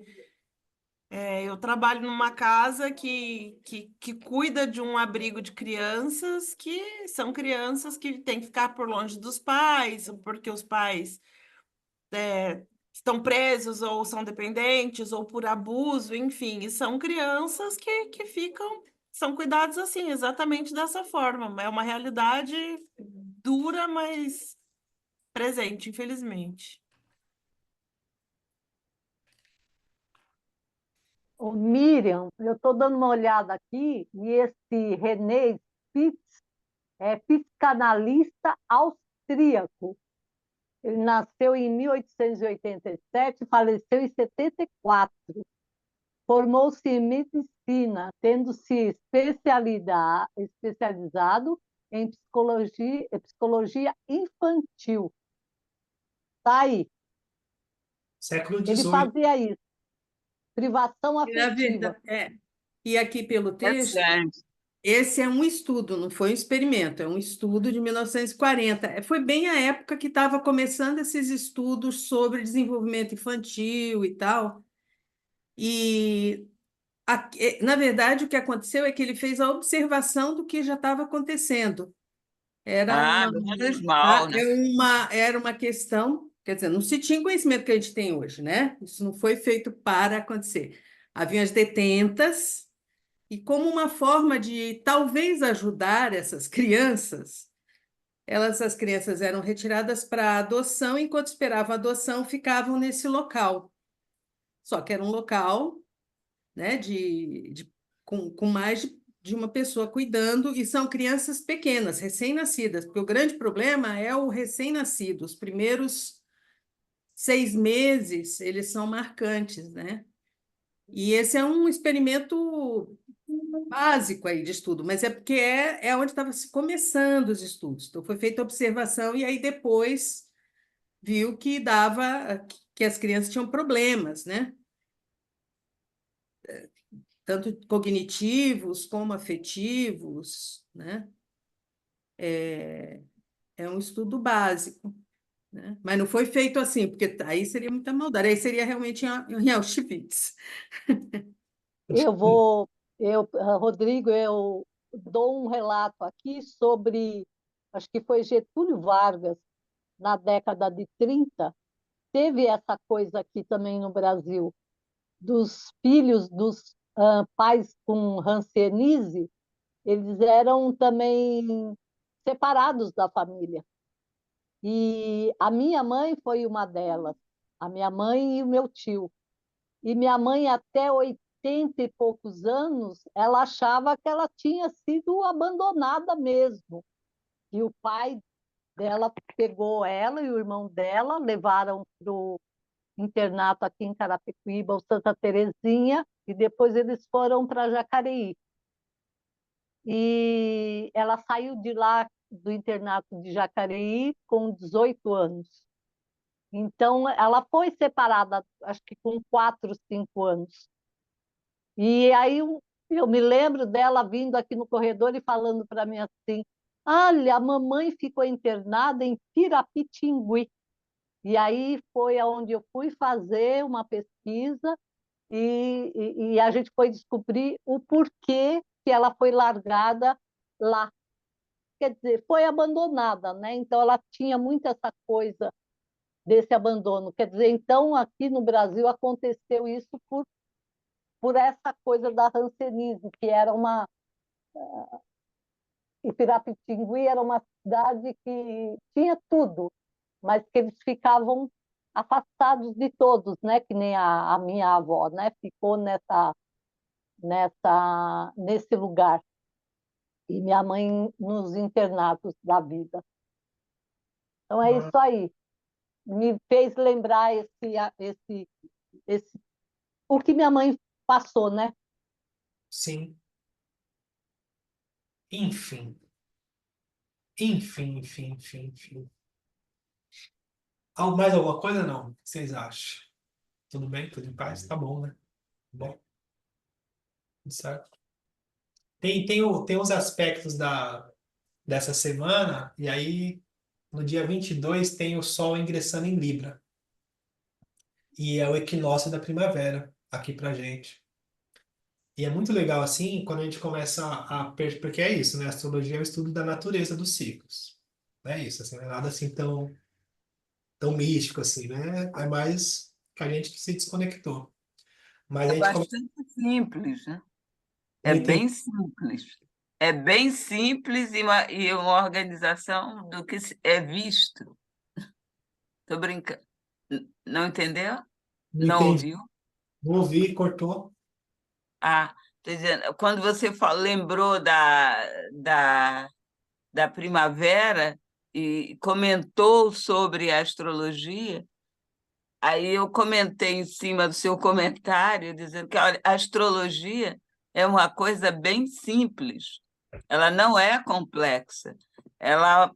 Eu trabalho numa casa que cuida de um abrigo de crianças que são crianças que têm que ficar por longe dos pais, porque os pais estão presos ou são dependentes ou por abuso, enfim, e são crianças que ficam, são cuidados assim, exatamente dessa forma. É uma realidade dura, mas presente, infelizmente. Ô, Miriam, eu estou dando uma olhada aqui e esse René Spitz é psicanalista austríaco. Ele nasceu em 1887 e faleceu em 74. Formou-se em medicina, tendo se especializado em psicologia infantil. Tá aí. Século Ele XVIII. fazia isso, privação E, na afetiva. verdade, e aqui pelo texto, Interessante. esse é um estudo, não foi um experimento, é um estudo de 1940. Foi bem a época que estava começando esses estudos sobre desenvolvimento infantil e tal. E, na verdade, o que aconteceu é que ele fez a observação do que já estava acontecendo. Era Ah, uma, menos mal, né? era uma questão, quer dizer, não se tinha o conhecimento que a gente tem hoje, né? Isso não foi feito para acontecer. Haviam as detentas, e como uma forma de talvez ajudar essas crianças, as crianças eram retiradas para adoção, enquanto esperavam a adoção, ficavam nesse local. Só que era um local, né, com mais de uma pessoa cuidando, e são crianças pequenas, recém-nascidas, porque o grande problema é o recém-nascido. Os primeiros 6 meses, eles são marcantes, né? E esse é um experimento básico aí de estudo, mas é porque é onde estava se começando os estudos. Então, foi feita a observação e aí depois viu que dava, que as crianças tinham problemas, né? Tanto cognitivos como afetivos, né? É um estudo básico, né? Mas não foi feito assim, porque aí seria muita maldade, aí seria realmente em Auschwitz. Eu vou, Rodrigo, eu dou um relato aqui sobre, acho que foi Getúlio Vargas, na década de 30, teve essa coisa aqui também no Brasil, dos filhos dos pais com hanseníase, eles eram também separados da família. E a minha mãe foi uma delas, a minha mãe e o meu tio. E minha mãe, até 80 e poucos anos, ela achava que ela tinha sido abandonada mesmo. E o pai dela pegou ela e o irmão dela, levaram para o internato aqui em Carapicuíba, o Santa Terezinha, e depois eles foram para Jacareí. E ela saiu de lá, do internato de Jacareí, com 18 anos. Então, ela foi separada, acho que com 4, 5 anos. E aí eu me lembro dela vindo aqui no corredor e falando para mim assim: olha, a mamãe ficou internada em Pirapitingui. E aí foi aonde eu fui fazer uma pesquisa e a gente foi descobrir o porquê que ela foi largada lá. Quer dizer, foi abandonada, né? Então ela tinha muito essa coisa desse abandono. Quer dizer, então aqui no Brasil aconteceu isso por essa coisa da hanseníase, que era uma... E Pirapitingui era uma cidade que tinha tudo, mas que eles ficavam afastados de todos, né? Que nem a minha avó, né? Ficou nesse lugar. E minha mãe nos internatos da vida. Então é isso aí. Me fez lembrar o que minha mãe passou, né? Sim. Enfim. Enfim, enfim, enfim, enfim. Mais alguma coisa, não? O que vocês acham? Tudo bem? Tudo em paz? Tá bom, né? Bom, tudo certo. Tem os aspectos dessa semana, e aí no dia 22 tem o Sol ingressando em Libra. E é o equinócio da primavera aqui pra gente. E é muito legal assim, quando a gente começa porque é isso, né? A astrologia é o estudo da natureza dos ciclos. Não é isso, assim, não é nada assim tão místico assim, né? É mais que a gente que se desconectou. Mas a É gente começa... bastante simples, né? Não É entendi. bem simples. É bem simples e uma organização do que é visto. Estou brincando. Não entendeu? Não Não entendi. ouviu? Não ouvi, cortou. Ah, tô dizendo, quando você lembrou da primavera e comentou sobre a astrologia, aí eu comentei em cima do seu comentário, dizendo que olha, a astrologia é uma coisa bem simples, ela não é complexa, ela,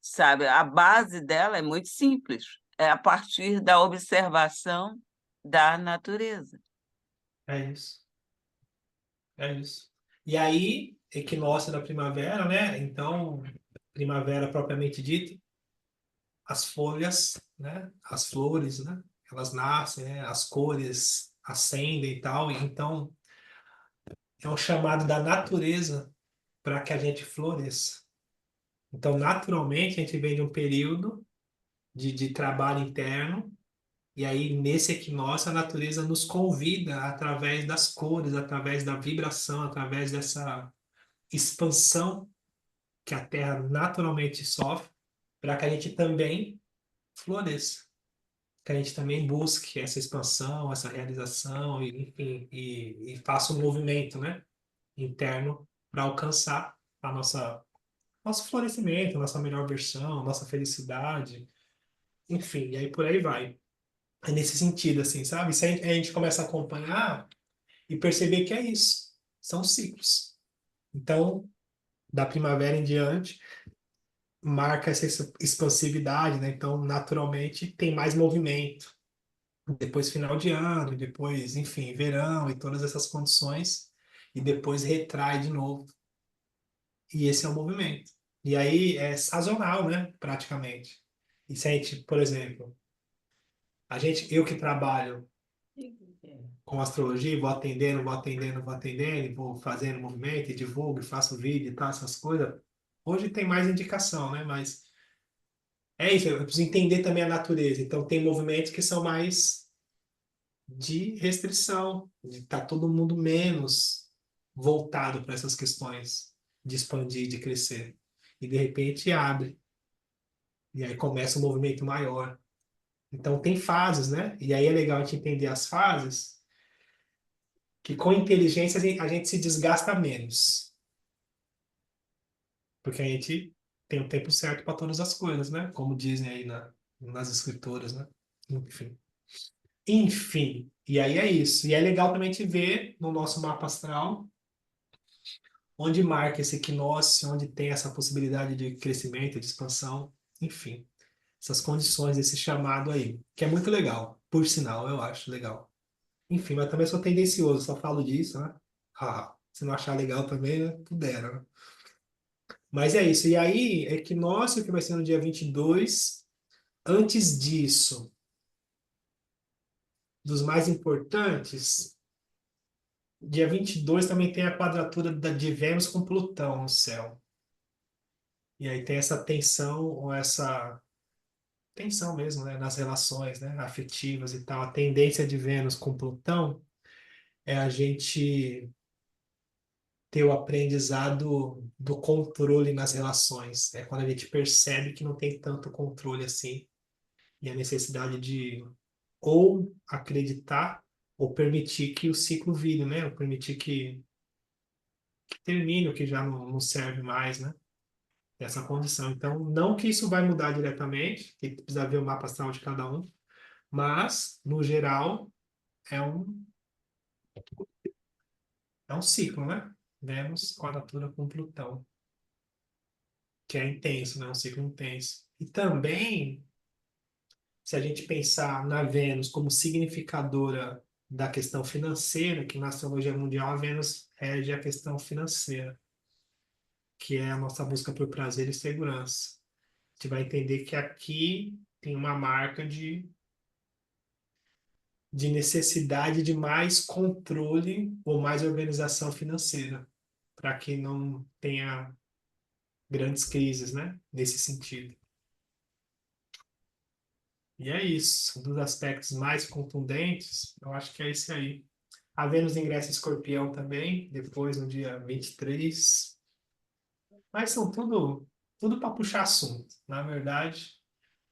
sabe, a base dela é muito simples, é a partir da observação da natureza. É isso. É isso. E aí, equinócio da primavera, né? Então, primavera propriamente dita, as folhas, né? As flores, né? Elas nascem, né? As cores acendem e tal. E então, é um chamado da natureza para que a gente floresça. Então, naturalmente, a gente vem de um período de trabalho interno. E aí, nesse equinócio, a natureza nos convida através das cores, através da vibração, através dessa expansão que a Terra naturalmente sofre, para que a gente também floresça, que a gente também busque essa expansão, essa realização, e, enfim, e faça um movimento, né, interno para alcançar a nosso florescimento, nossa melhor versão, nossa felicidade, enfim, e aí por aí vai. É nesse sentido, assim, sabe? Se a gente começa a acompanhar e perceber que é isso, são ciclos. Então, da primavera em diante, marca essa expansividade, né? Então, naturalmente, tem mais movimento. Depois, final de ano, depois, enfim, verão e todas essas condições, e depois retrai de novo. E esse é o movimento. E aí é sazonal, né? Praticamente. E se a gente, por exemplo, eu que trabalho com astrologia, vou atendendo, vou atendendo, vou atendendo, e vou fazendo movimento, e divulgo, e faço vídeo e tal, essas coisas. Hoje tem mais indicação, né? Mas é isso, eu preciso entender também a natureza. Então, tem movimentos que são mais de restrição, de estar todo mundo menos voltado para essas questões. de expandir, de crescer. E de repente abre. E aí começa um movimento maior. Então tem fases, né? E aí é legal a gente entender as fases, que com inteligência a gente se desgasta menos. Porque a gente tem o tempo certo para todas as coisas, né? Como dizem aí nas escrituras, né? Enfim. Enfim. E aí é isso. E é legal também te ver no nosso mapa astral onde marca esse equinócio, onde tem essa possibilidade de crescimento, de expansão, enfim, essas condições, esse chamado aí, que é muito legal, por sinal, eu acho legal. Enfim, mas também sou tendencioso, só falo disso, né? Se não achar legal também, né? Pudera, né? Mas é isso. E aí, equinócio, que vai ser no dia 22. Antes disso, dos mais importantes, dia 22 também tem a quadratura de Vênus com Plutão no céu. E aí tem essa tensão, ou essa tensão mesmo, né, nas relações, né, afetivas e tal. A tendência de Vênus com Plutão é a gente ter o aprendizado do controle nas relações. É quando a gente percebe que não tem tanto controle assim e a necessidade de ou acreditar ou permitir que o ciclo vire, né, ou permitir que termine o que já não serve mais, né, dessa condição. Então, não que isso vai mudar diretamente, que precisa ver o mapa astral de cada um, mas, no geral, é um, é um ciclo, né? Vênus, quadratura com Plutão, que é intenso, né? Um ciclo intenso. E também, se a gente pensar na Vênus como significadora da questão financeira, que na astrologia mundial a Vênus rege a questão financeira, que é a nossa busca por prazer e segurança. A gente vai entender que aqui tem uma marca de necessidade de mais controle ou mais organização financeira, para que não tenha grandes crises, né? Nesse sentido. E é isso. Um dos aspectos mais contundentes, eu acho que é esse aí. A Vênus ingressa em Escorpião também, depois no dia 23. Mas são tudo para puxar assunto. Na verdade,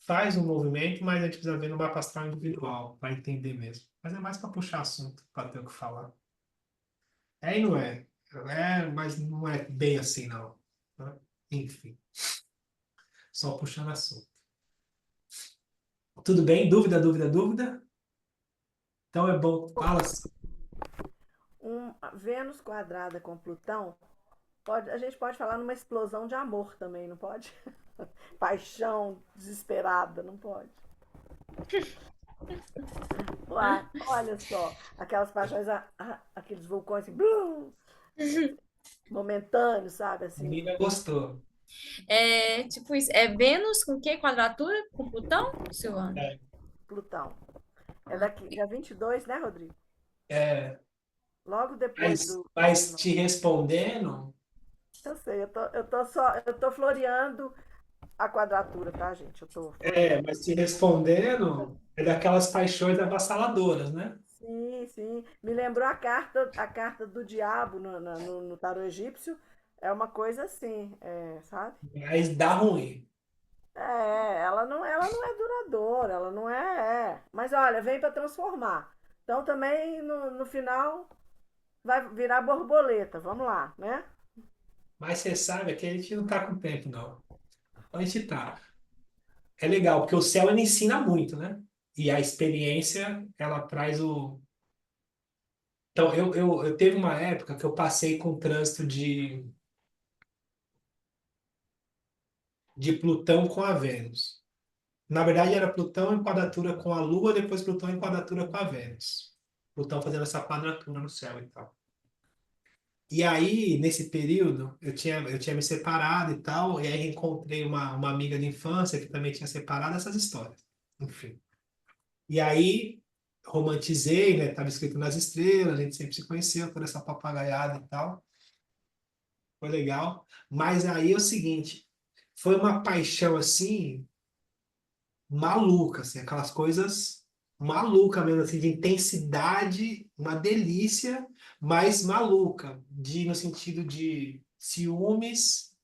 faz um movimento, mas a gente precisa ver no mapa astral individual, para entender mesmo. Mas é mais para puxar assunto, para ter o que falar. É e não é. É, mas não é bem assim, não. Né? Enfim, só puxando assunto. Tudo bem? Dúvida, dúvida, dúvida? Então é bom. Fala. Vênus quadrada com Plutão, a gente pode falar numa explosão de amor também, não pode? Paixão desesperada, não pode? Uai, olha só, aquelas paixões, aqueles vulcões assim, blum, momentâneos, sabe? A Assim, menina gostou. É tipo isso. É Vênus com que? Quadratura? Com Plutão, Silvana? É, Plutão. É daqui, dia 22, né, Rodrigo? é, Logo depois mas, do. mas te respondendo, Eu sei, eu tô floreando a quadratura, tá, gente? Eu tô floreando. mas te respondendo é daquelas paixões avassaladoras, né? Sim, sim. Me lembrou a carta do diabo no tarô egípcio. É uma coisa assim, sabe? Mas dá ruim. Ela não é duradoura, ela não é. Mas olha, vem para transformar. Então também no final vai virar borboleta. Vamos lá, né? Mas você sabe que a gente não tá com tempo, não. A gente tá. É legal, porque o céu ele ensina muito, né? E a experiência, ela traz o. Então, eu teve uma época que eu passei com o trânsito de Plutão com a Vênus. Na verdade, era Plutão em quadratura com a Lua, depois Plutão em quadratura com a Vênus. Plutão fazendo essa quadratura no céu e tal. E aí, nesse período, eu tinha me separado e tal, e aí encontrei uma amiga de infância que também tinha separado essas histórias. Enfim. E aí, romantizei, né? Estava escrito nas estrelas, a gente sempre se conheceu, toda essa papagaiada e tal. Foi legal. Mas aí é o seguinte, foi uma paixão assim maluca, assim, aquelas coisas maluca mesmo, assim, de intensidade, uma delícia, mas maluca, no sentido de ciúmes,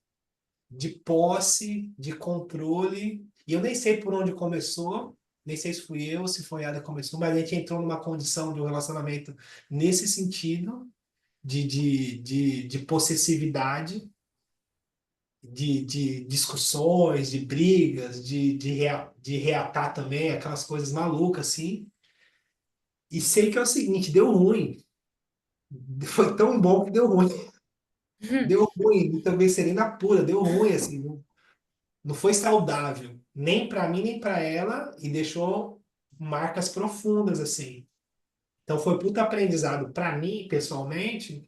de posse, de controle. E eu nem sei por onde começou, nem sei se fui eu, se foi ela que começou, mas a gente entrou numa condição de um relacionamento nesse sentido, de possessividade, de discussões, de brigas, de reatar também, aquelas coisas malucas assim. E sei que é o seguinte, deu ruim. Foi tão bom que deu ruim. Deu ruim, também serena pura, deu ruim, assim, não foi saudável, nem para mim, nem para ela, e deixou marcas profundas, assim. Então foi puta aprendizado para mim, pessoalmente.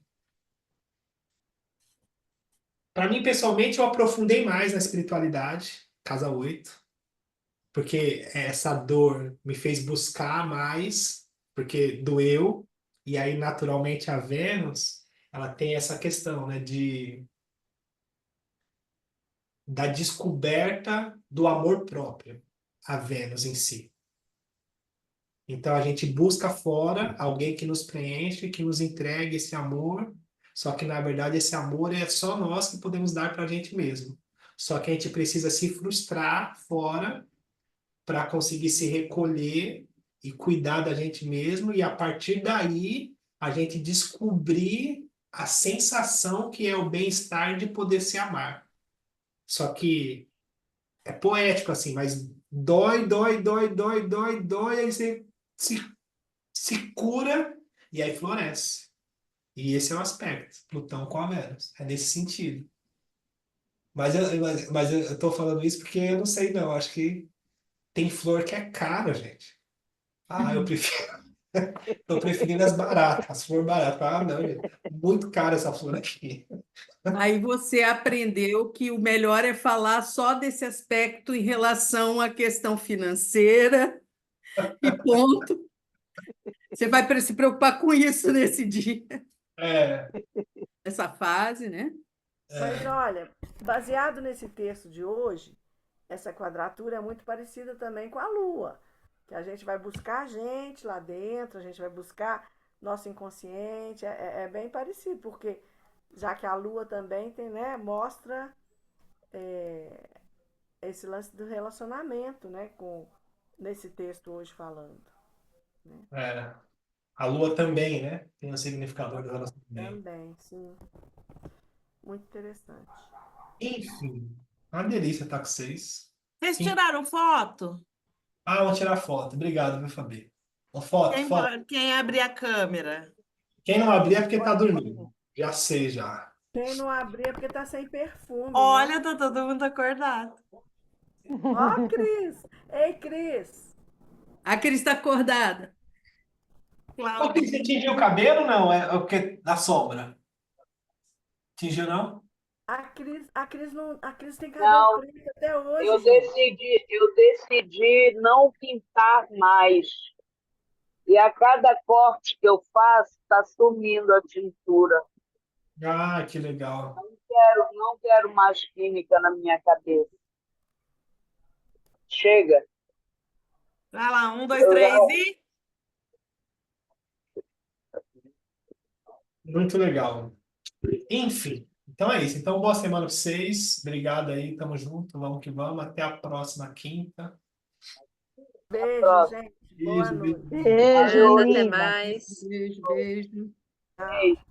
Para mim, pessoalmente, eu aprofundei mais na espiritualidade, casa 8, porque essa dor me fez buscar mais, porque doeu, e aí, naturalmente, a Vênus, ela tem essa questão, né, da descoberta do amor próprio, a Vênus em si. Então a gente busca fora alguém que nos preenche, que nos entregue esse amor, só que na verdade esse amor é só nós que podemos dar para a gente mesmo. Só que a gente precisa se frustrar fora para conseguir se recolher e cuidar da gente mesmo, e a partir daí a gente descobrir a sensação que é o bem-estar de poder se amar. Só que é poético assim, mas dói, dói, dói, dói, dói, dói, aí você se cura e aí floresce. E esse é o aspecto, Plutão com a Vênus. É nesse sentido. Mas eu tô falando isso porque eu não sei, não. Acho que tem flor que é cara, gente. Ah, eu prefiro. Tô preferindo as baratas, as flores baratas. Ah, não, gente. Muito cara essa flor aqui. Aí você aprendeu que o melhor é falar só desse aspecto em relação à questão financeira e ponto. Você vai se preocupar com isso nesse dia, É, nessa fase, né? Mas é, olha, baseado nesse texto de hoje, essa quadratura é muito parecida também com a Lua, que a gente vai buscar a gente lá dentro, a gente vai buscar nosso inconsciente, é bem parecido, porque já que a Lua também tem, né, mostra é, esse lance do relacionamento, né, com nesse texto hoje falando, né? é. A Lua também, né? Tem um significador do relacionamento. Também, sim, muito interessante. Enfim, uma delícia estar com vocês. Vocês tiraram foto? Ah, vou tirar foto. Obrigado, meu Fabi. Uma foto, Quem, foto. quem abrir a câmera? Quem não abrir é porque tá Pode dormindo. Já sei, já. Quem não abrir é porque tá sem perfume, né? Olha, tá todo mundo acordado. Ó, Cris! Ei, Cris! A Cris está acordada. Ô, Cris, você tingiu o cabelo, não? É porque da sombra. Tingiu, não? A Cris tem cabelo Não, preto até hoje, eu gente. decidi não pintar mais. E a cada corte que eu faço, está sumindo a tintura. Ah, que legal. Não quero mais química na minha cabeça. Chega. Vai lá, 1, 2, Eu 3 já- e. Muito legal. Enfim, então é isso. Então, boa semana para vocês. Obrigado aí, tamo junto. Vamos que vamos. Até a próxima quinta. Beijo, Próximo. gente. Boa Beijo, noite. beijo. Beijo, Até linda. mais. Beijo, beijo. Tchau.